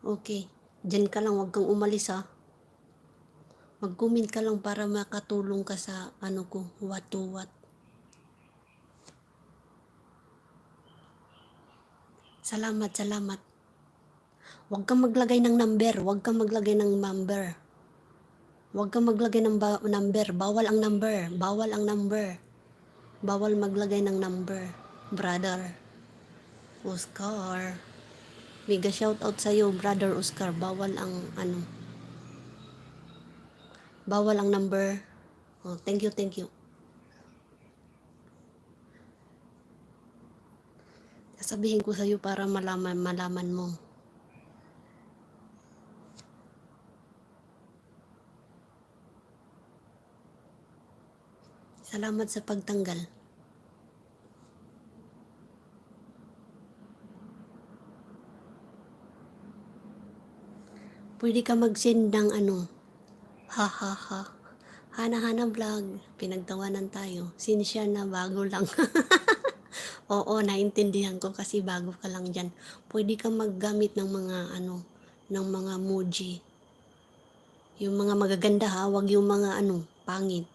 okay. Dyan ka lang, huwag kang umalis ha. Mag-comment ka lang para makatulong ka sa ano ko, what to what. Salamat. Huwag kang maglagay ng number. Huwag kang maglagay ng number. Bawal ang number. Bawal maglagay ng number. Brother Oscar. Mega shout out sa'yo, Brother Oscar. Bawal ang number. Oh, thank you, thank you. Sasabihin ko sa'yo para malaman mo. Salamat sa pagtanggal. Pwede ka mag-send ng ha ha ha. Hana-hana vlog. Pinagtawanan tayo. Sinsya na bago lang. Oo, naintindihan ko kasi bago ka lang dyan. Pwede ka maggamit ng mga ng mga emoji. Yung mga magaganda ha, wag yung mga pangit.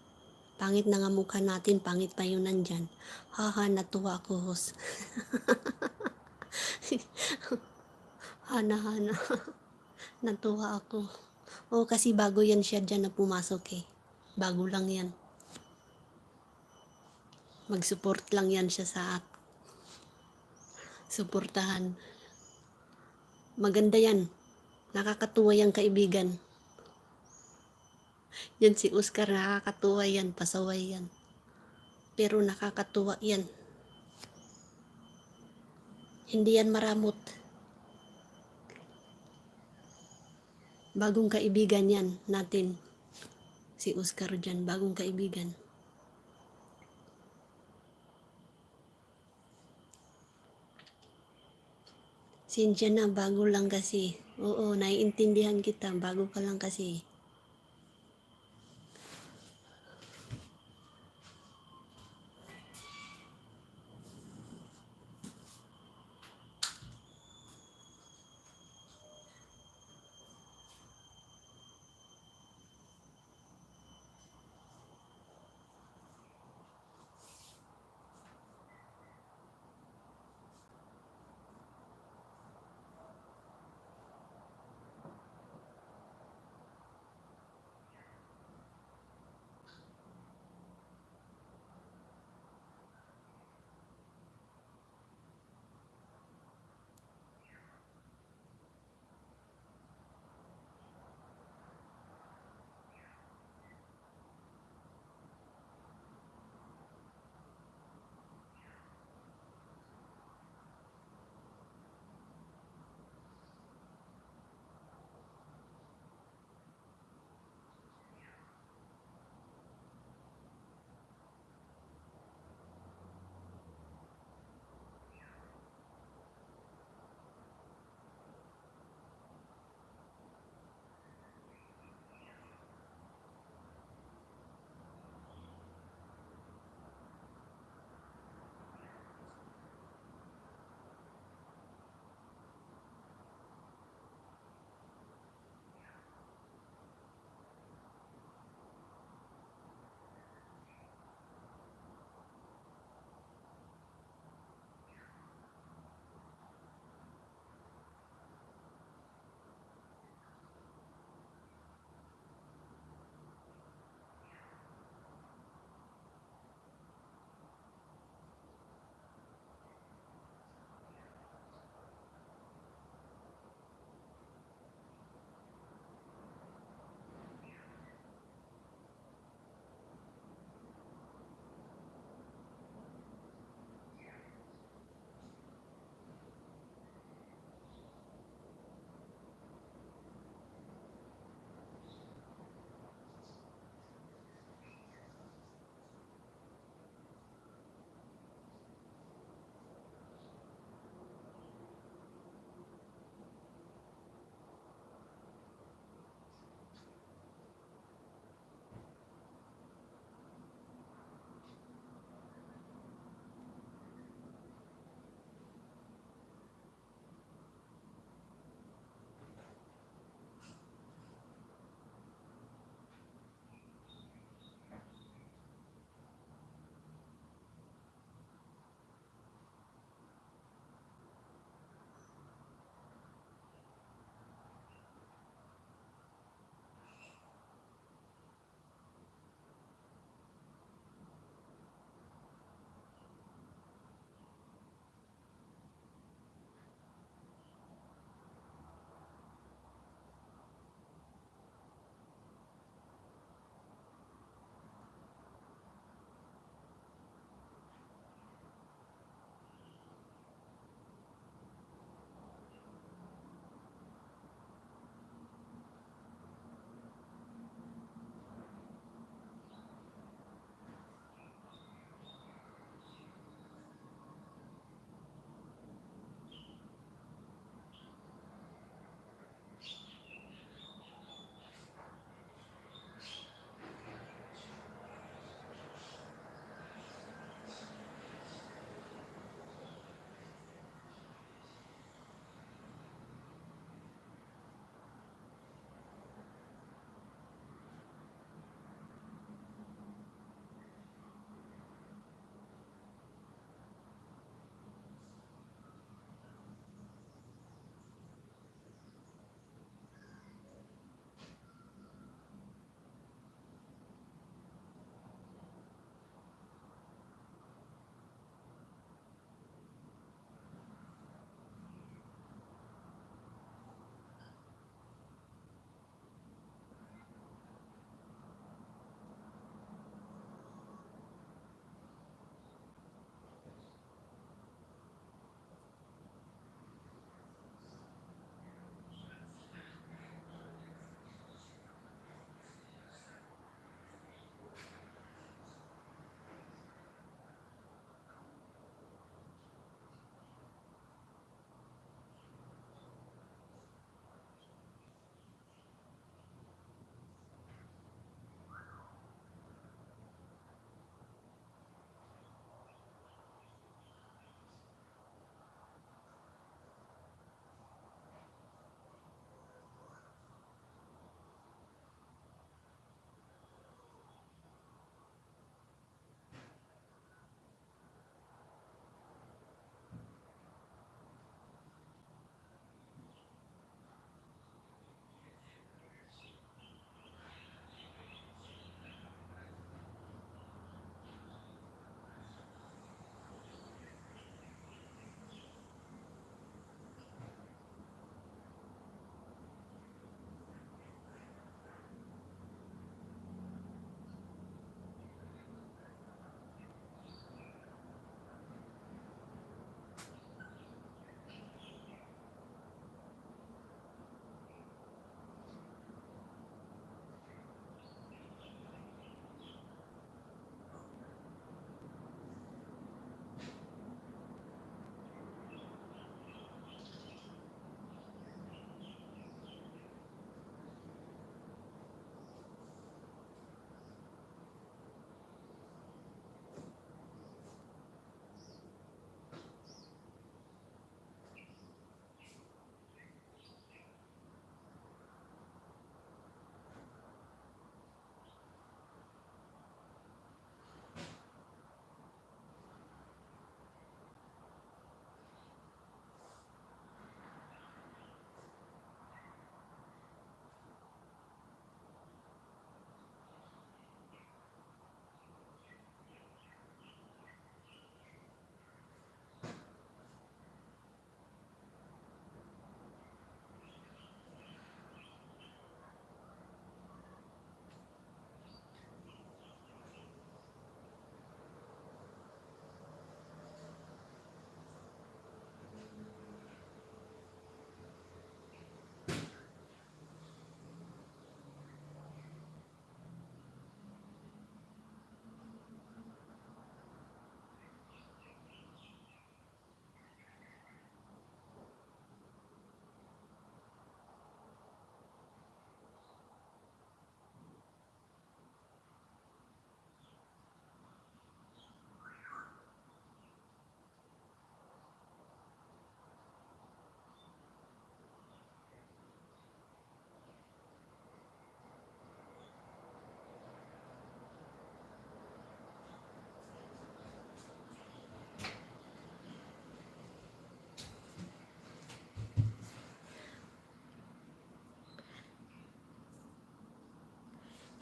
Pangit na nga mukha natin, pangit pa yun nandyan. Haha, natuwa ako, host. Hana-hana. Natuwa ako. Oo, kasi bago yan siya dyan na pumasok eh. Bago lang yan. Mag-support lang yan siya sa suportahan. Maganda yan. Nakakatuwa yung kaibigan. Yan si Oscar, nakakatuwa yan, pasaway yan. Pero nakakatuwa yan. Hindi yan maramot. Bagong kaibigan yan natin. Si Oscar dyan, bagong kaibigan. Sinsya na, bago lang kasi. Oo, naiintindihan kita, bago ka lang kasi.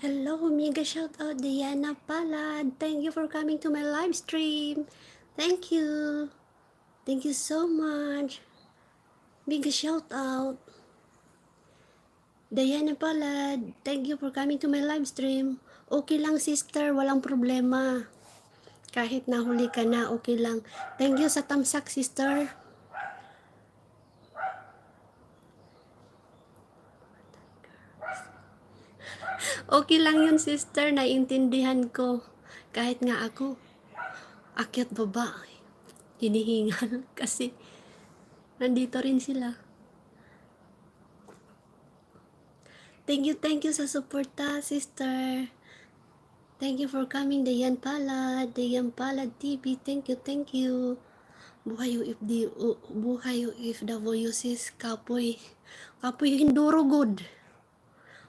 Hello, mega shout out Diana Palad. Thank you for coming to my live stream. Thank you. Thank you so much. Mega shout out. Diana Palad, thank you for coming to my live stream. Okay lang sister, walang problema. Kahit nahuli ka na, okay lang. Thank you sa tamsak sister. Okay lang yun sister, naiintindihan ko. Kahit nga ako, akyat baba, hinihingal kasi nandito rin sila. Thank you sa suporta sister. Thank you for coming, Dayan Palad TV. Thank you. Buhay if the voices kapoy hinduro good.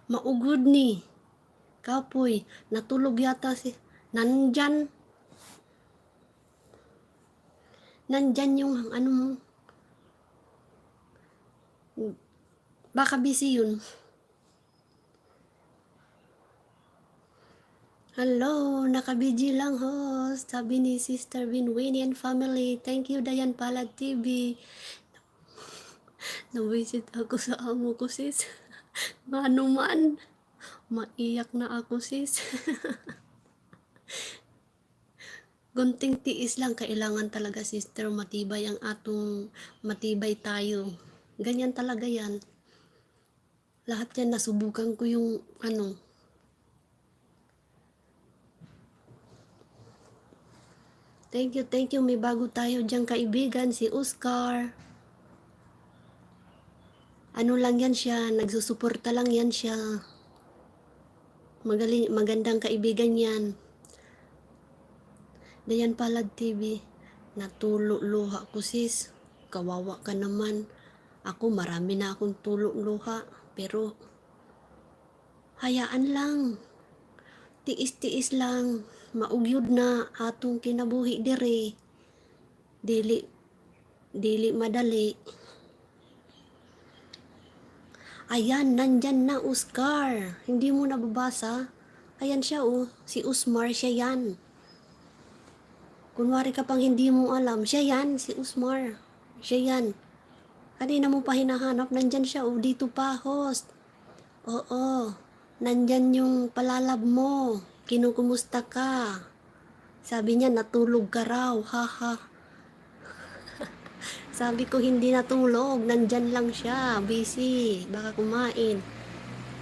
Maugod ni. Kapoy, natulog yata si nandyan yung ano mo. Baka busy yun. Hello, nakabidji lang host. Sabi ni Sister Winnie and family. Thank you, Dayan Palad TV. Nawisit ako sa amo ko sis. Ano man. Maiyak na ako sis. Gunting tiis lang kailangan talaga sister. Matibay matibay tayo. Ganyan talaga yan. Lahat yan nasubukan ko yung Thank you. May bago tayo diyang kaibigan, si Oscar. Ano lang yan siya, nagsusuporta lang yan siya. Magandang kaibigan yan. Dayan Palad TV, luha ko sis. Kawawa ka naman. Ako marami na akong luha. Pero, hayaan lang. Tiis lang. Maugyod na atong kinabuhi dire. Dili madali. Ayan, nandyan na Oscar. Hindi mo nababasa? Ayan siya si Usmar, siya yan. Kunwari ka pang hindi mo alam, siya yan, si Usmar. Siya yan. Kanina mo pa hinahanap, nandyan siya dito pa, host. Oo, nandyan yung palalab mo. Kinukumusta ka? Sabi niya, natulog ka raw, haha. Sabi ko, hindi natulog, nandyan lang siya, busy, baka kumain.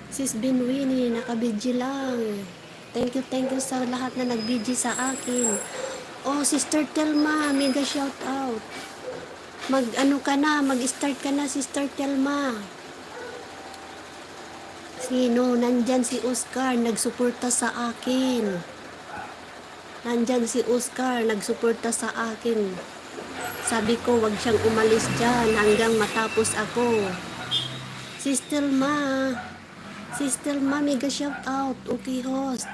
Sis Winnie, nakabidji lang. Thank you sa lahat na nagbidji sa akin. Oh, Sister Telma, mega shout out. Mag-start ka na, Sister Telma. Sino? Nandyan si Oscar, nagsuporta sa akin. Nandyan si Oscar, nagsuporta sa akin. Sabi ko, wag siyang umalis dyan hanggang matapos ako. Sister Ma, mega shout out. Okay, host.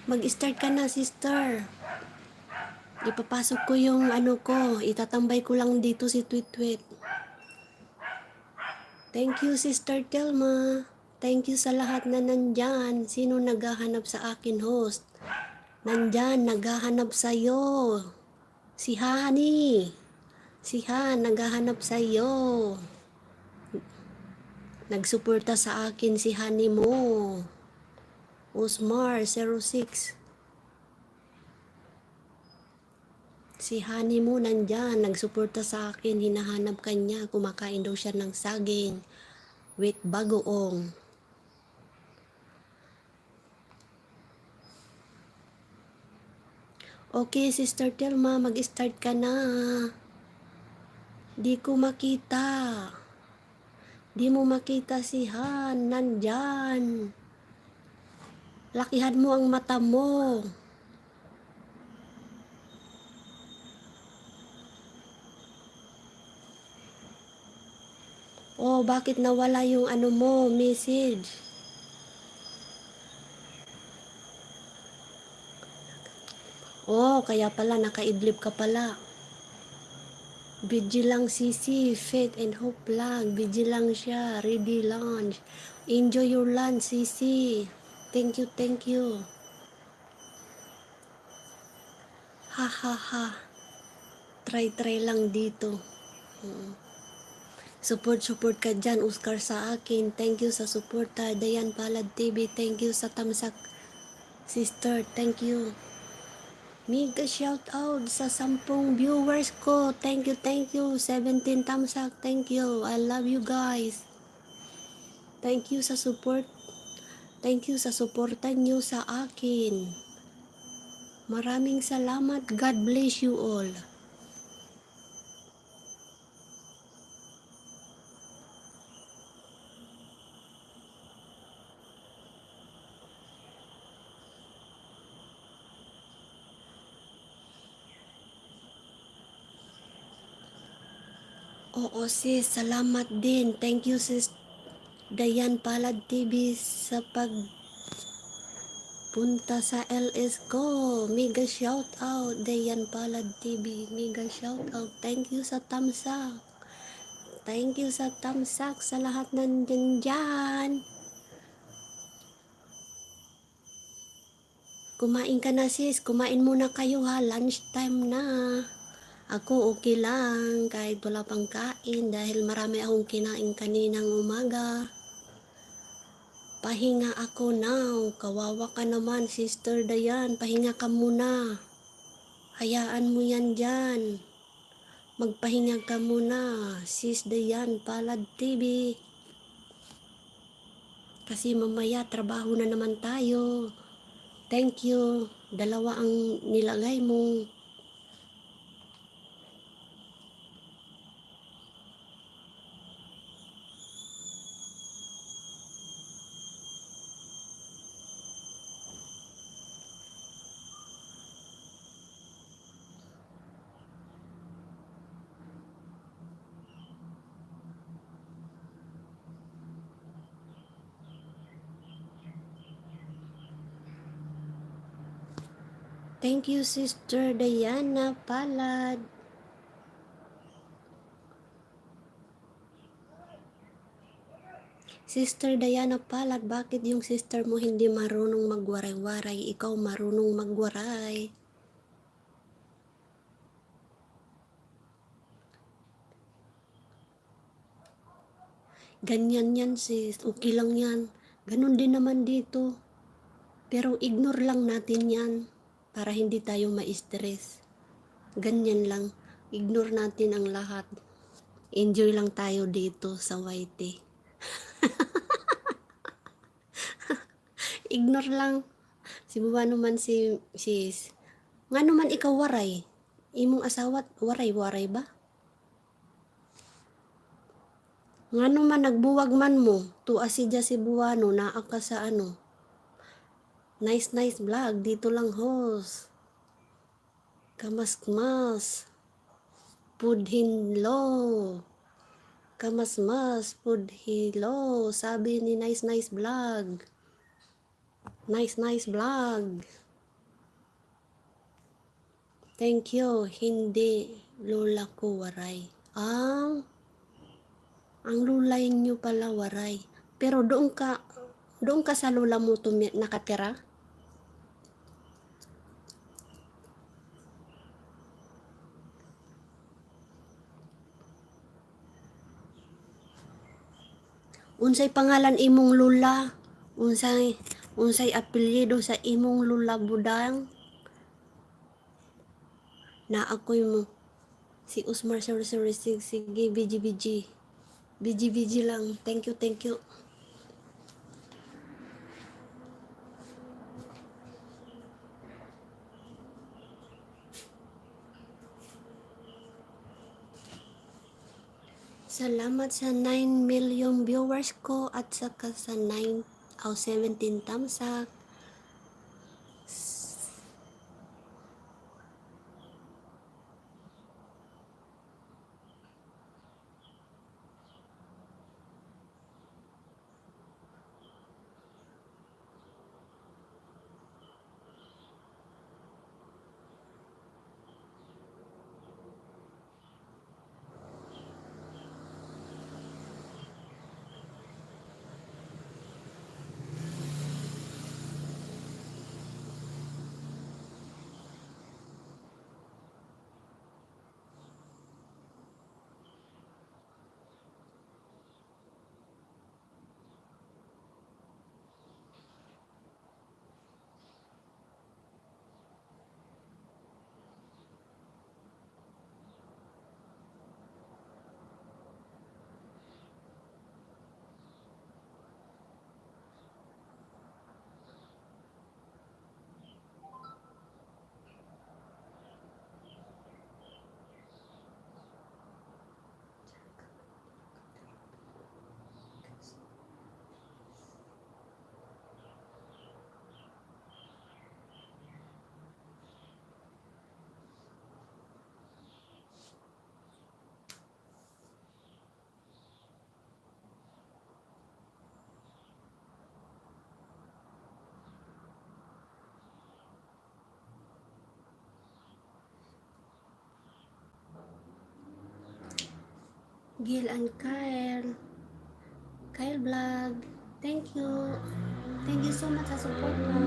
Mag-start ka na, sister. Ipapasok ko yung itatambay ko lang dito si Tweet. Thank you, Sister Telma. Thank you sa lahat na nandyan. Sino naghahanap sa akin, host? Nandyan, naghahanap sa'yo. Si Hani. Si Han, naghahanap sa'yo. Nagsuporta sa akin si Hani mo. Osmar 06. Si Hani mo nandyan, nagsuporta sa akin, hinahanap kanya, kumakain daw siya ng saging with bagoong. Okay, Sister Telma, mag-start ka na. Di ko makita. Di mo makita si Han, nandyan. Lakihan mo ang mata mo. Oh, bakit nawala yung message? Oh, kaya pala, nakaidlip ka pala. Busy lang Sisi, faith and hope lang. Busy lang siya, ready lunch. Enjoy your lunch, Sisi. Thank you, thank you. Ha ha ha. Try lang dito. Support ka dyan, Oscar sa akin. Thank you sa suporta. Dayan Palad TV, thank you sa tamsak. Sister, thank you. Mega shout out sa 10 viewers ko. Thank you, thank you. 17 tamsak, thank you. I love you guys. Thank you sa support. Thank you sa suporta nyo sa akin. Maraming salamat. God bless you all. Oo sis, salamat din. Thank you sis Dayan Palad TV sa pagpunta sa LS ko. Mega shout out Dayan Palad TV. Mega shout out. Thank you sa tamsak. Thank you sa tamsak sa lahat nandyan dyan. Kumain ka na sis. Kumain muna kayo ha. Lunch time na. Ako okay lang kahit wala pang kain dahil marami akong kinain kaninang umaga. Pahinga ako now. Kawawa ka naman, Sister Dayan. Pahinga ka muna. Hayaan mo yan dyan. Magpahinga ka muna, Sis Dayan Palad TV. Kasi mamaya trabaho na naman tayo. Thank you. Dalawa ang nilagay mo. Thank you, Sister Diana Palad. Sister Diana Palad, bakit yung sister mo hindi marunong magwaray-waray? Ikaw marunong magwaray. Ganyan yan sis, okay lang yan. Ganun din naman dito. Pero ignore lang natin yan para hindi tayo ma-stress. Ganyan lang. Ignore natin ang lahat. Enjoy lang tayo dito sa YT. Ignore lang. Sibuwa naman si sis. Nga naman ikaw waray. Imong asawat waray-waray ba? Nga naman nagbuwag man mo. Tuwa si Jasi Buwano na aka sa ano. Nice vlog. Dito lang host. Kamas-mas. Pudhinlo. Kamas-mas. Pudhilo. Sabi ni nice vlog. Nice vlog. Thank you. Hindi lola ko waray. Ang lulay nyo pala waray. Pero doon ka sa lola mo nakatira? Unsay pangalan imong lula? Unsay apelyido sa imong lula budang? Na ako'y mo. Si Usmar sorry sige BG. BG lang. Thank you. Salamat sa 9 million viewers ko at saka sa 17 tamsak. Gil and Kyle. Kyle Vlog. Thank you. Thank you so much sa support ha.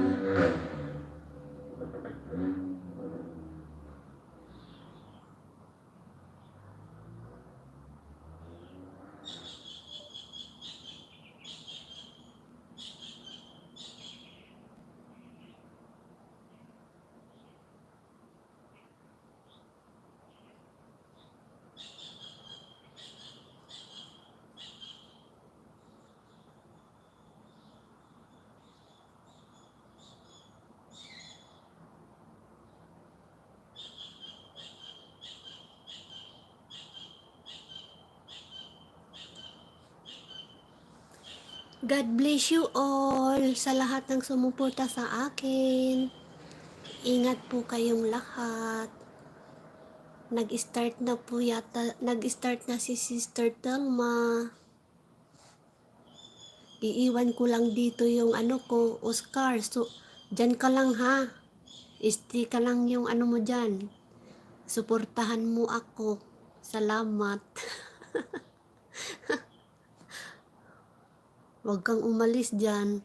God bless you all sa lahat ng sumuporta sa akin. Ingat po kayong lahat. Nag-start na si Sister Telma. Iiwan ko lang dito yung ano ko, Oscar. So, dyan ka lang ha. Stay ka lang yung ano mo dyan. Suportahan mo ako. Salamat. Huwag kang umalis dyan.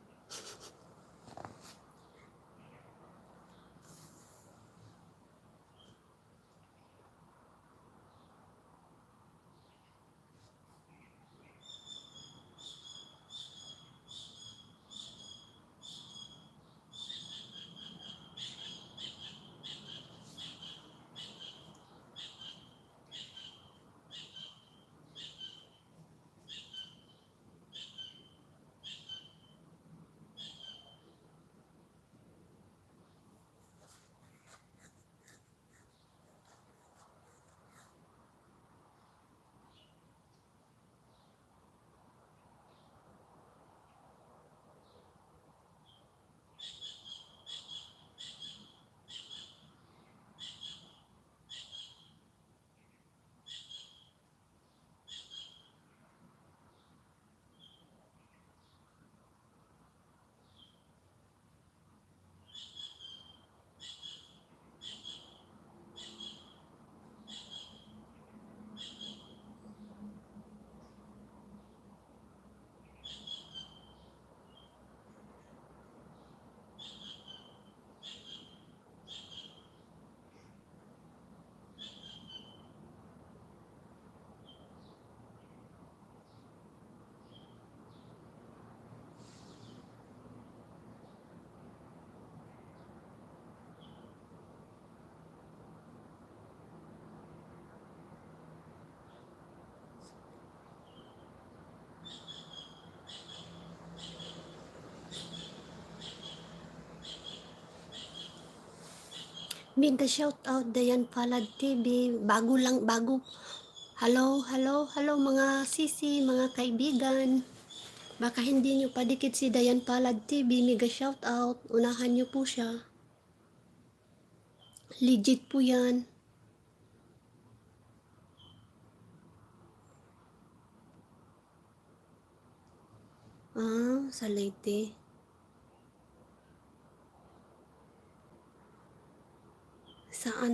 Minta shout out Dayan Palad TV. Bago. Hello mga sisi, mga kaibigan. Baka hindi nyo padikit si Dayan Palad TV. Mega shout out. Unahan nyo po siya. Legit po yan. Sa Leyte.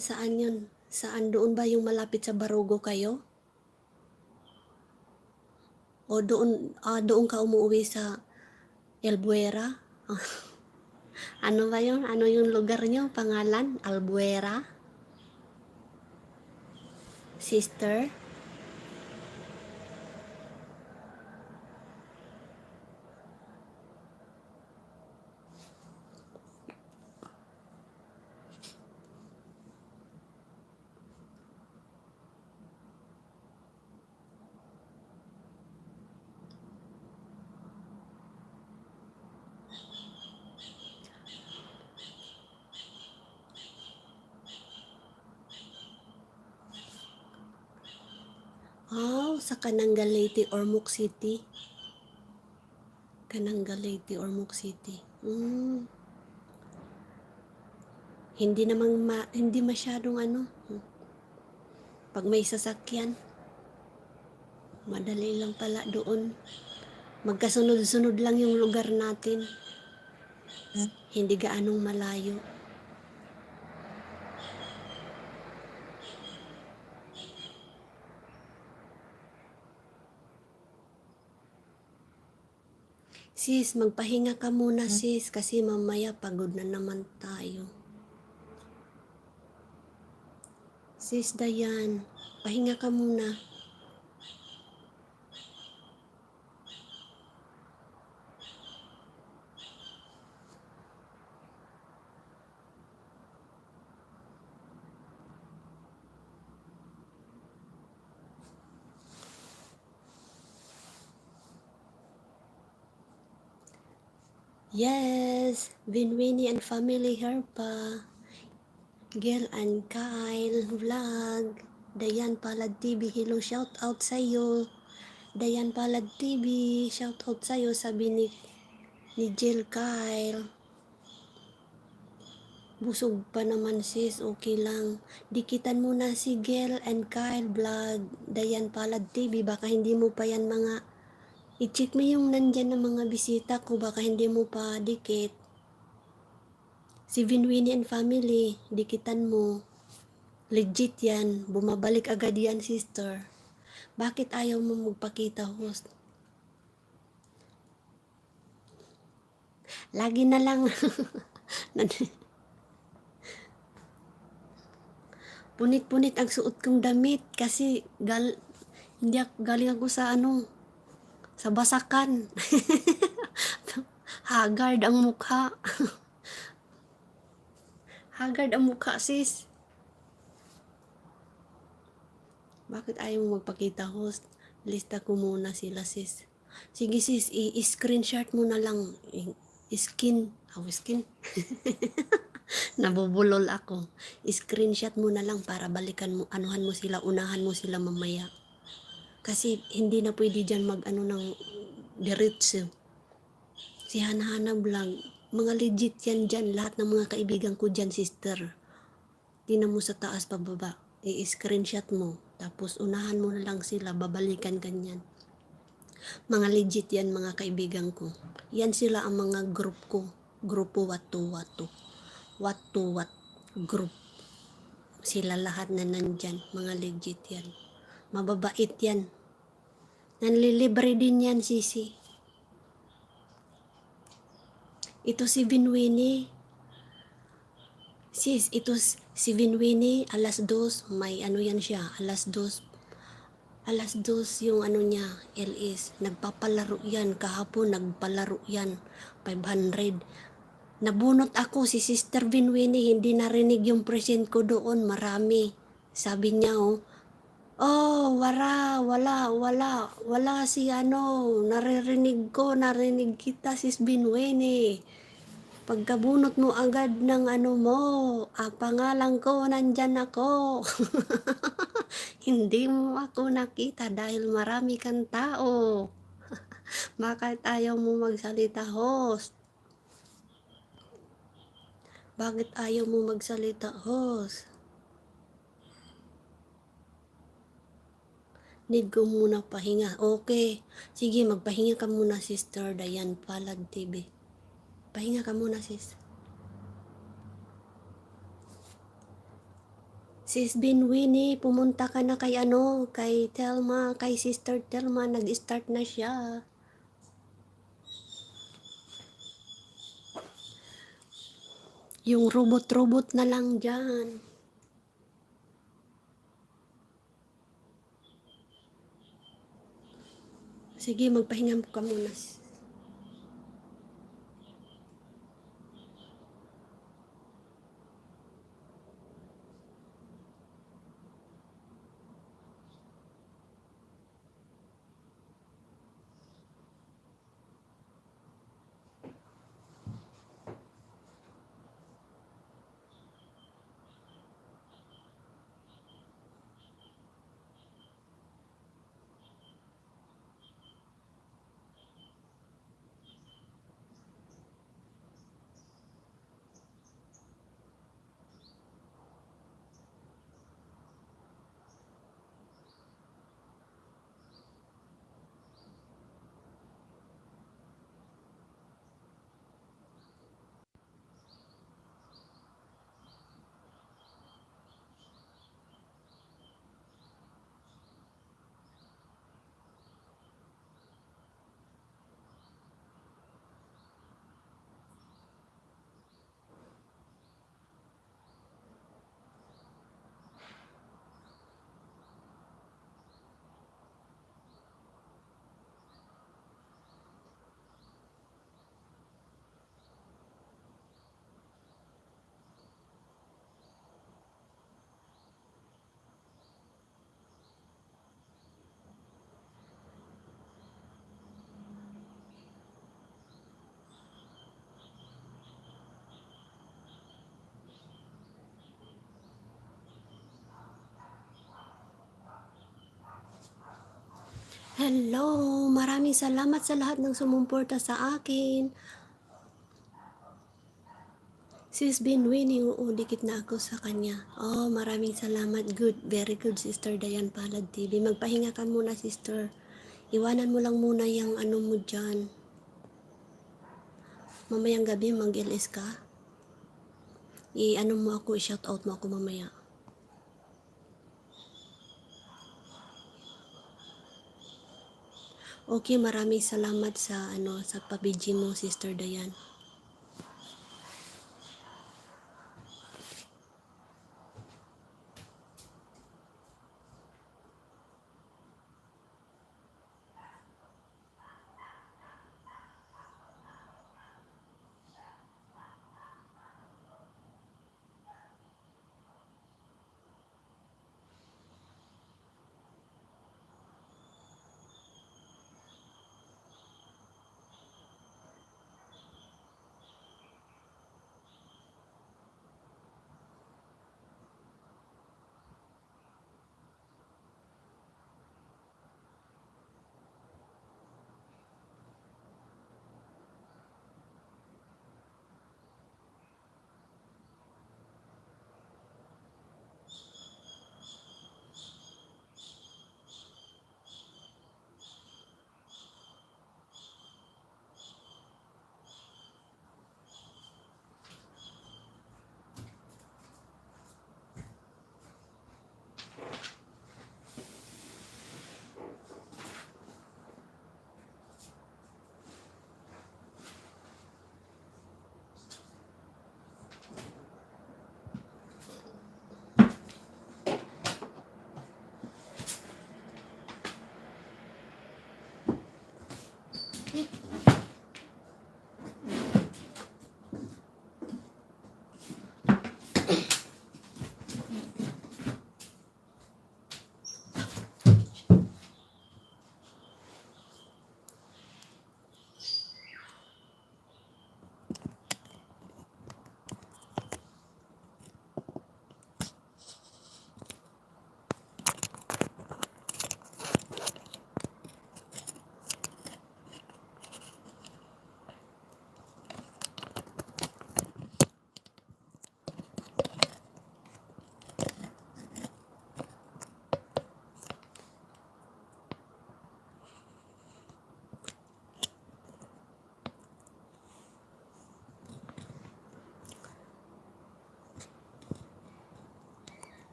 Saan yun? Saan doon ba yung malapit sa Barugo kayo? O doon ka umuwi sa Albuera? Ano ba yun? Ano yung lugar nyo? Pangalan? Albuera? Sister? Sa Kananga Leyte, Ormoc City. Kananga Leyte, Ormoc City. Hindi masyadong pag may sasakyan, madali lang pala doon. Magkasunod-sunod lang yung lugar natin. Hindi gaanong malayo. Sis, magpahinga ka muna sis, kasi mamaya pagod na naman tayo. Sis Dayan, pahinga ka muna. Yes, Winnie and family here pa. Gil and Kyle vlog. Dayan Palad TV, hello, shout out sa'yo. Dayan Palad TV, shout out sa'yo, sabi ni Jill Kyle. Busog pa naman sis, okay lang. Dikitan mo na si Gil and Kyle vlog. Dayan Palad TV, baka hindi mo pa yan mga, i-check mo yung nandyan na mga bisita ko, baka hindi mo pa dikit. Si Winnie and family, dikitan mo. Legit yan, bumabalik agad yan sister. Bakit ayaw mo magpakita host? Lagi na lang. Punit-punit ang suot kong damit kasi galing ako sa sa basakan. Haggard ang mukha. Haggard ang mukha sis. Bakit ayaw mo magpakita host? Lista ko muna sila sis. Sige sis, i-screenshot mo na lang. Skin. Nabubulol ako. Screenshot mo na lang para balikan mo, anuhan mo sila, unahan mo sila mamaya. Kasi hindi na pwede dyan ng diretso. Si Hana vlog, mga legit yan dyan. Lahat ng mga kaibigan ko dyan, sister. Tingnan mo sa taas pababa. I-screenshot mo. Tapos unahan mo na lang sila, babalikan kanyan. Mga legit yan mga kaibigan ko. Yan sila ang mga group ko. Grupo Watu What group. Sila lahat na nandyan. Mga legit yan. Mababait yan. Nanlilibre din yan sisi. Ito si Winnie. Sis, ito si Winnie. Alas 2. May yan siya. Alas 2 yung niya, LS. Nagpapalaro yan. Kahapon nagpalaro yan. 500. Nabunot ako si Sister Winnie. Hindi narinig yung present ko doon. Marami. Sabi niya wala si narinig kita sis Winnie. Pagkabunot mo agad ng pangalan ko, nandyan ako. Hindi mo ako nakita dahil marami kang tao. Bakit ayaw mo magsalita host? Bakit ayaw mo magsalita host? Need ko muna pahinga. Okay. Sige, magpahinga ka muna sister Dayan Palad TV. Pahinga ka muna sis. Sis Winnie, pumunta ka na kay kay Telma, kay Sister Telma, nag-start na siya. Yung robot-robot na lang dyan. Sige, magpahinga ka muna. Hello! Maraming salamat sa lahat ng sumuporta sa akin. Sis Binwin, dikit na ako sa kanya. Oh, maraming salamat. Good, very good, Sister Dayan Palad TV. Magpahinga ka muna, Sister. Iwanan mo lang muna yung ano mo dyan. Mamayang gabi, mag-LS ka. I-ano mo ako, i-shout out mo ako mamaya. Okay, maraming salamat sa sa pabidji mo, Sister Dayan.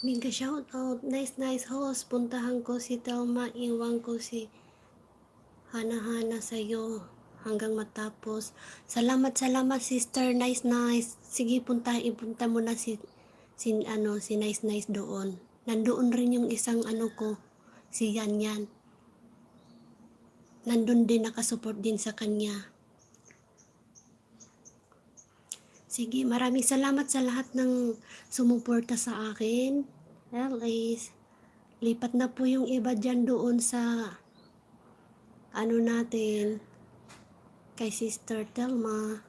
Mega shout out. Nice host. Puntahan ko si Telma. Iwan ko si Hana-hana sa'yo hanggang matapos. Salamat Sister. Nice. Sige, ipunta mo na si Nice doon. Nandoon rin yung isang ko, si Yan. Nandun din, nakasupport din sa kanya. Sige, maraming salamat sa lahat ng sumuporta sa akin. Lipat na po yung iba dyan doon sa natin kay Sister Telma.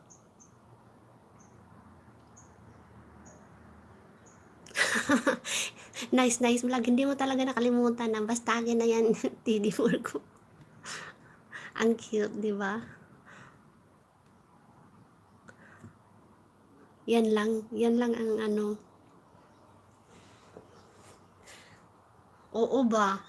Nice vlog. Hindi mo talaga nakalimutan na basta akin na yan. TD4 ko. Ang cute, di ba? Yan lang ang Oo ba?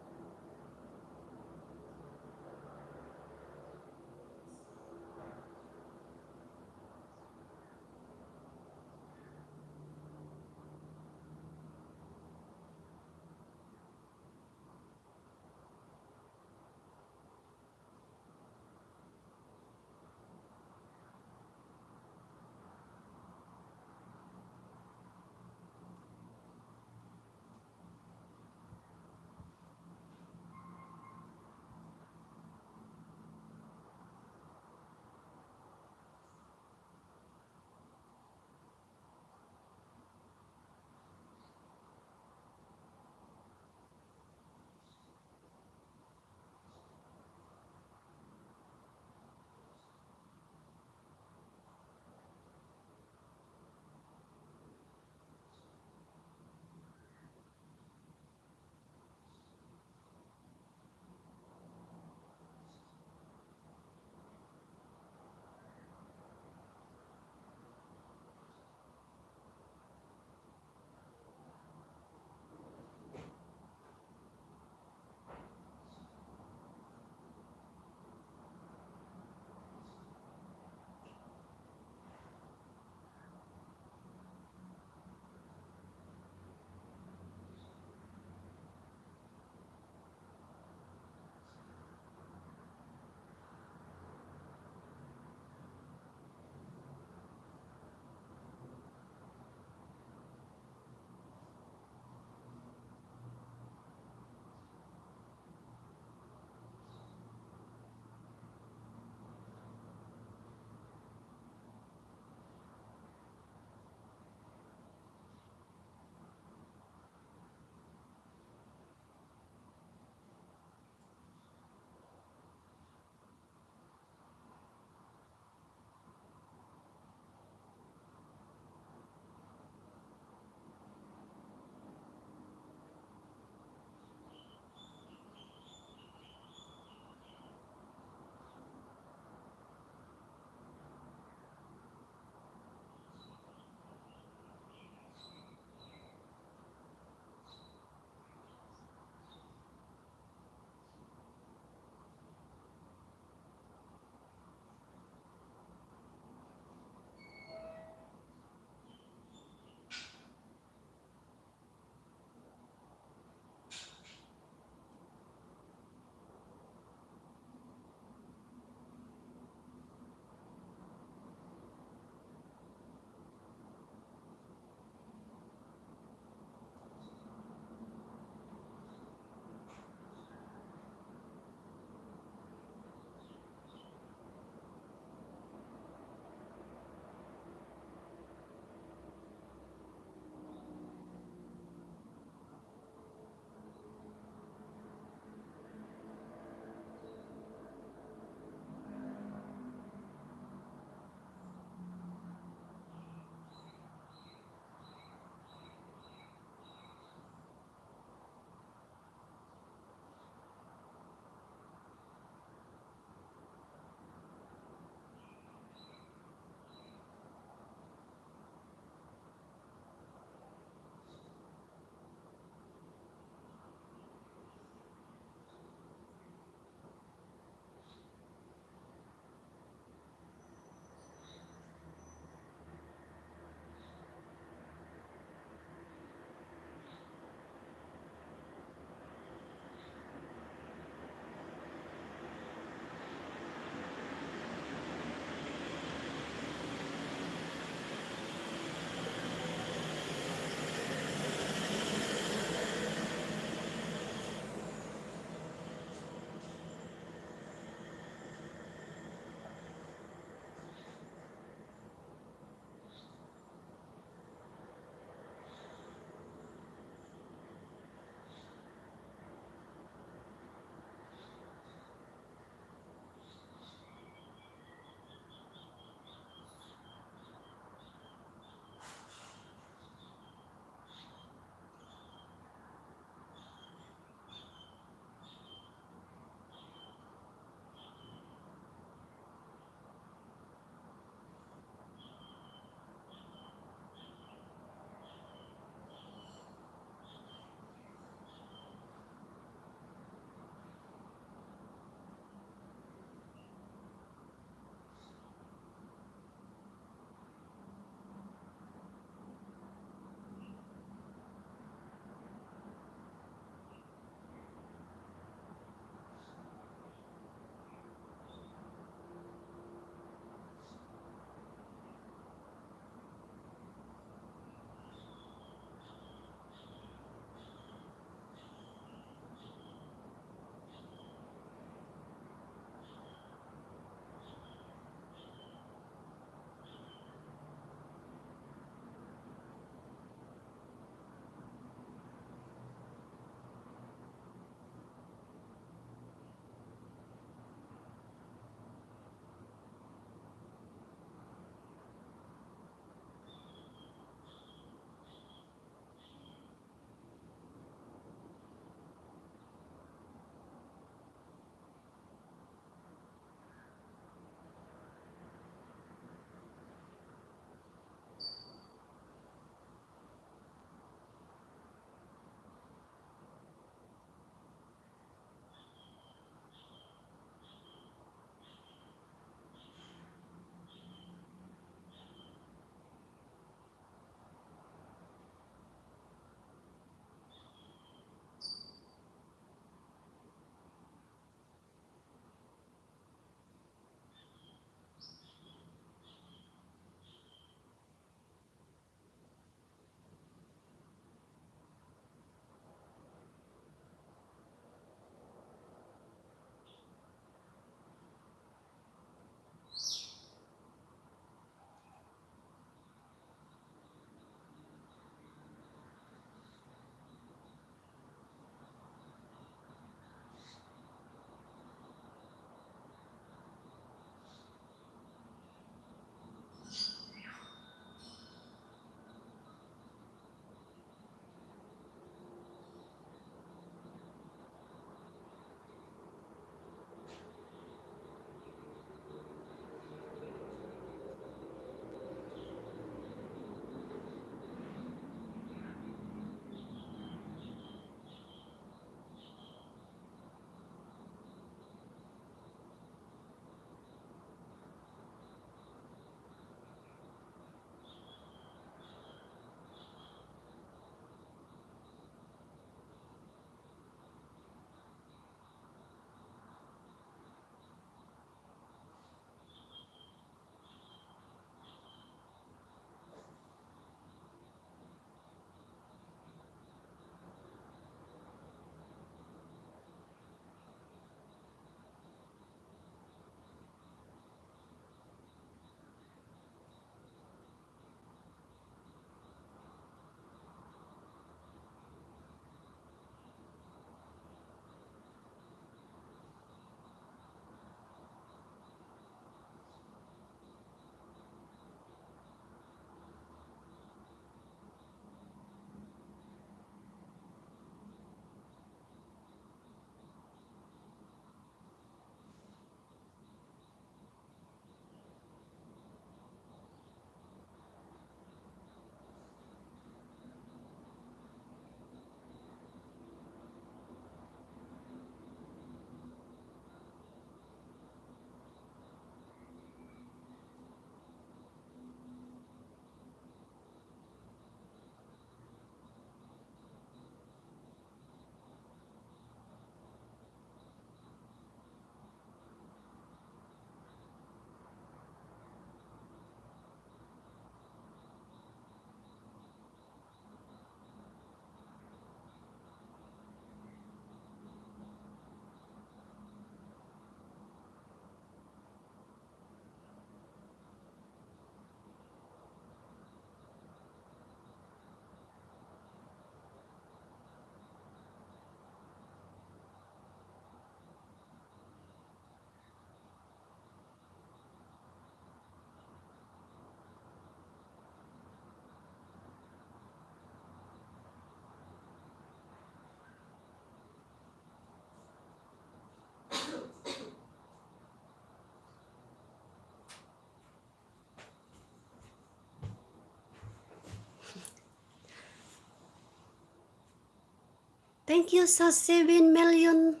Thank you sa 7 million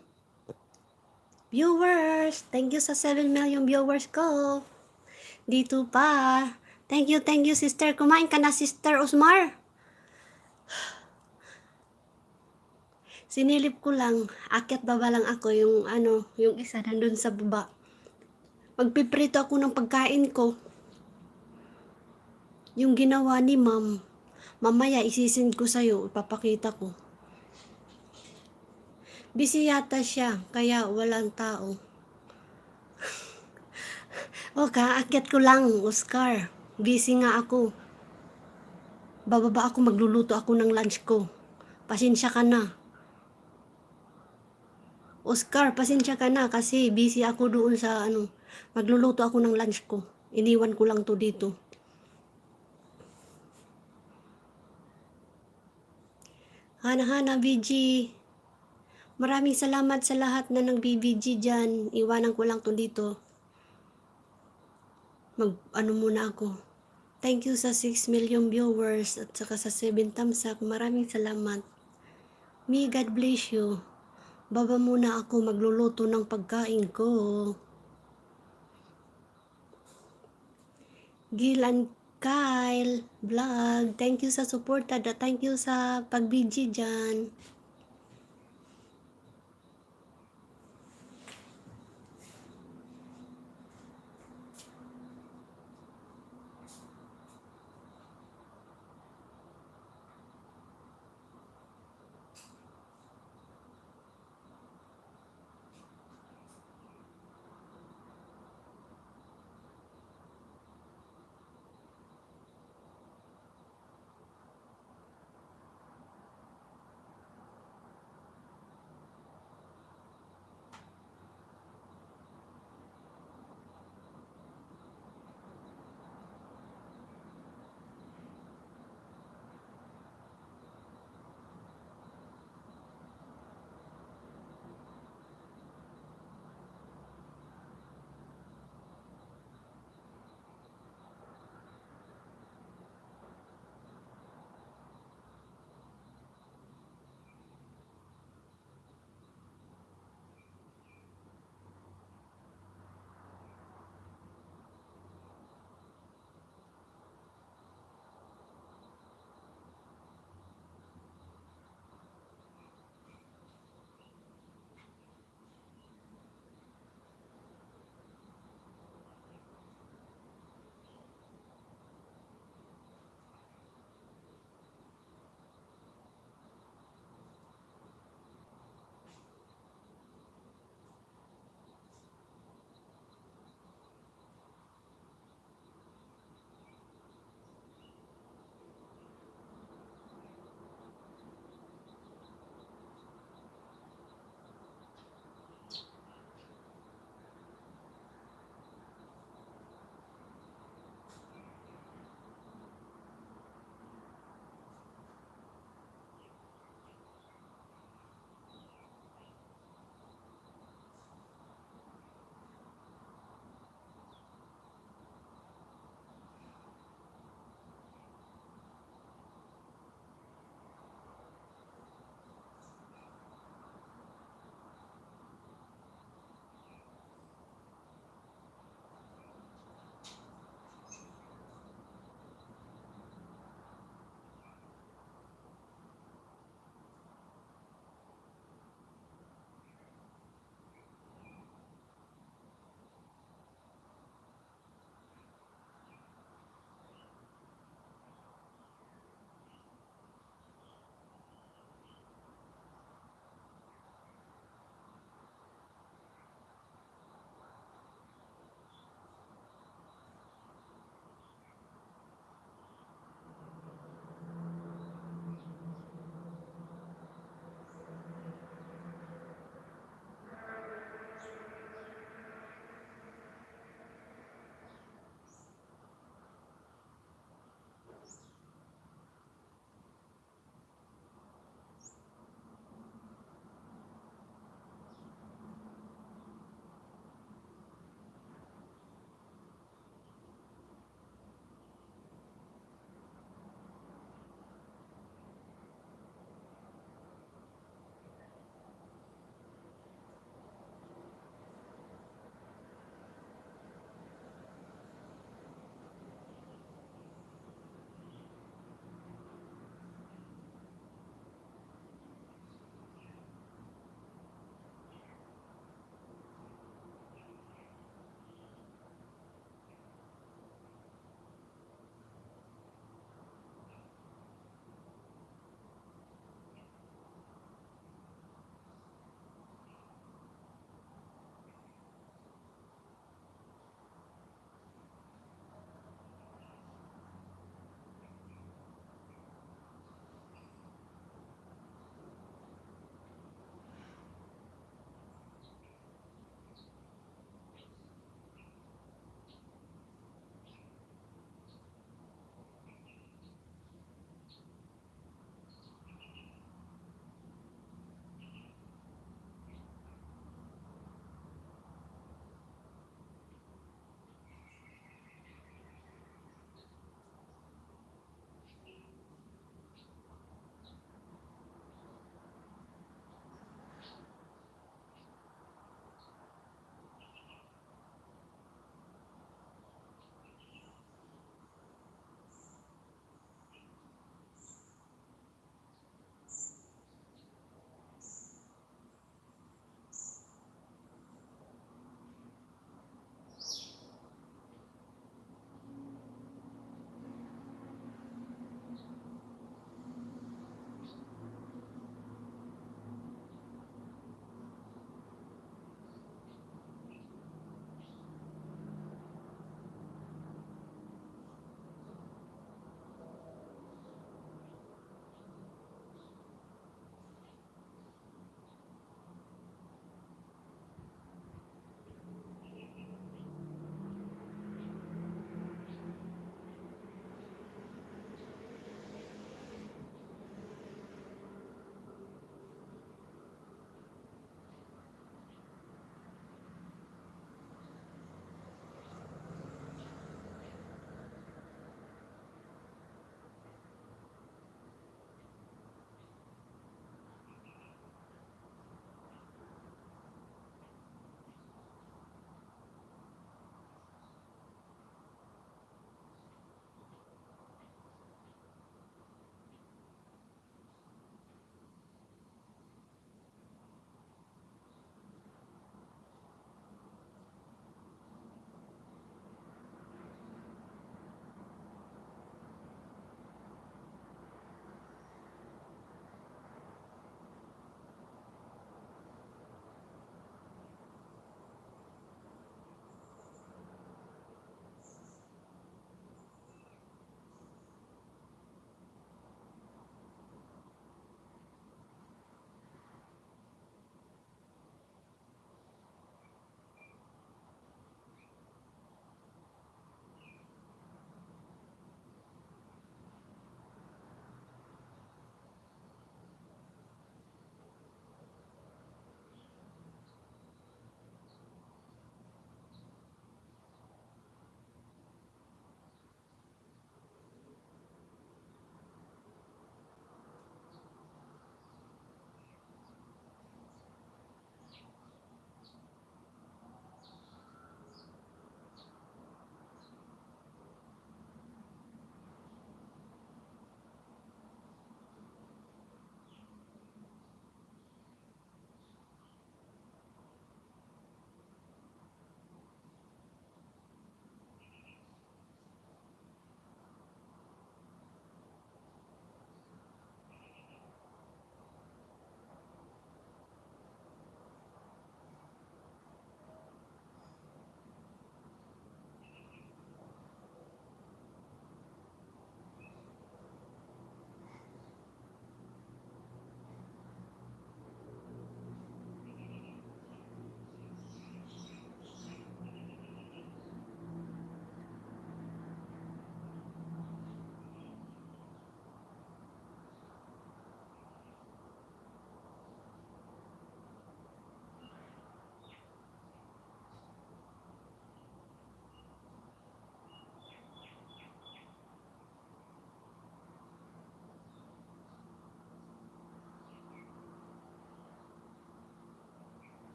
viewers. Thank you sa 7 million viewers ko. Dito pa. Thank you, sister. Kumain ka na, sister Osmar. Sinilip ko lang, akyat baba lang ako, yung isa nandun sa baba. Magpiprito ako ng pagkain ko. Yung ginawa ni ma'am, mamaya isisend ko sa'yo, ipapakita ko. Busy yata siya, kaya walang tao. O, kaakyat ko lang, Oscar. Busy nga ako. Bababa ako, magluluto ako ng lunch ko. Pasensya ka na. Oscar, pasensya ka na kasi busy ako doon sa magluluto ako ng lunch ko. Iniwan ko lang to dito. Hana-hana, BG. Maraming salamat sa lahat na nag-BBG dyan. Iwanan ko lang to dito. Muna ako. Thank you sa 6 million viewers at saka sa 7 thumbs up. Maraming salamat. May God bless you. Baba muna ako, magluluto ng pagkain ko. Gil and Kyle vlog, thank you sa support at thank you sa pag-BG dyan.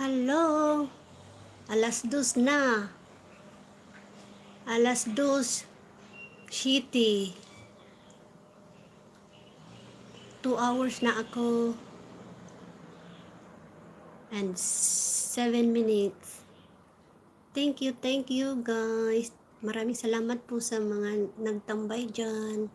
Hello. Alas 2 na. Alas 2 City. 2 hours na ako. And 7 minutes. Thank you guys. Maraming salamat po sa mga nagtambay dyan.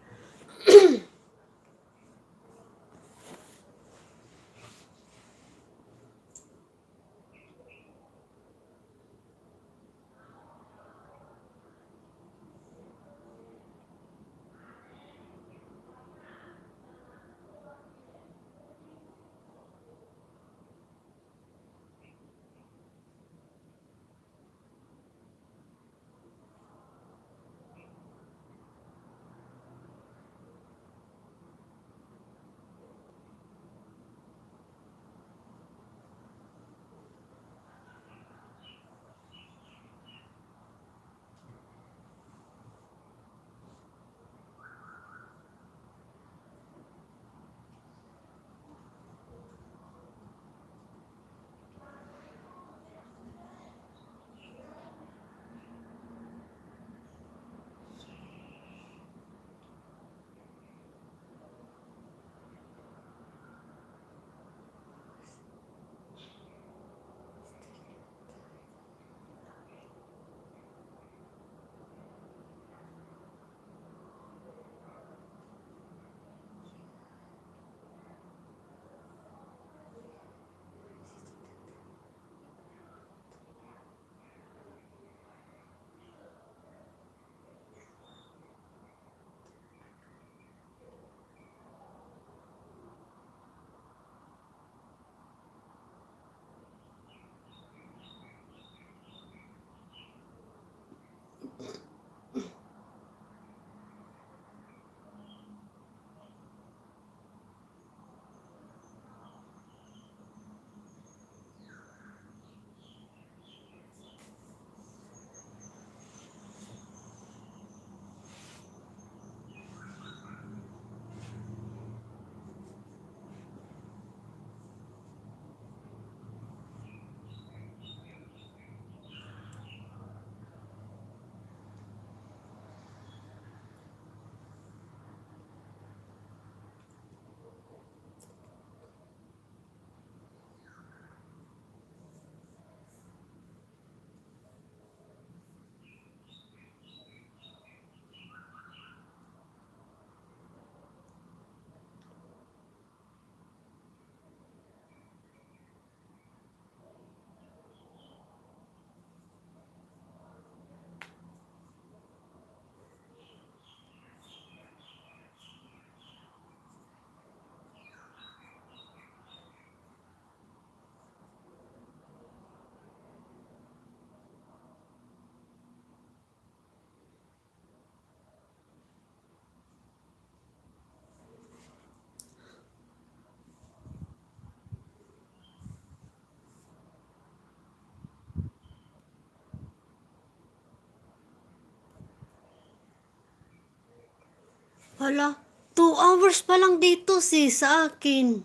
Hala, 2 hours pa lang dito sis sa akin.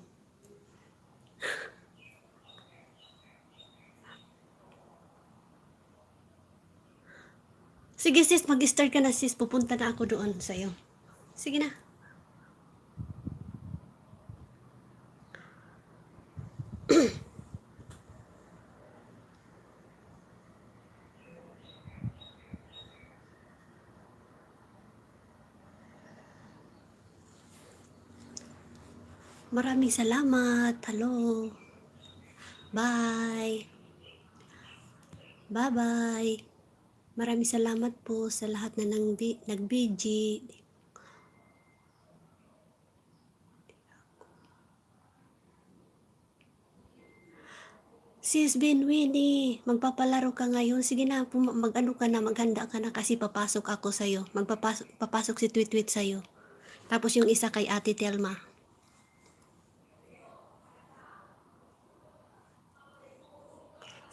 Sige sis, mag-start ka na sis. Pupunta na ako doon sa'yo. Sige na. Maraming salamat. Hello. Bye. Bye-bye. Maraming salamat po sa lahat na nag-BG. Sis Benwini, magpapalaro ka ngayon. Sige na, mag-ano ka na, maghanda ka na kasi papasok ako sa'yo. Papasok si Tweet-Tweet sa'yo. Tapos yung isa kay Ate Telma.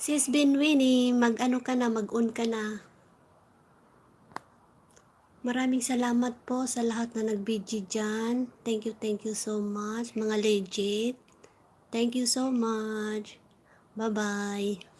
Sis Benwini, mag-ano ka na, mag-on ka na. Maraming salamat po sa lahat na nag-BG dyan. Thank you so much. Mga legit. Thank you so much. Bye-bye.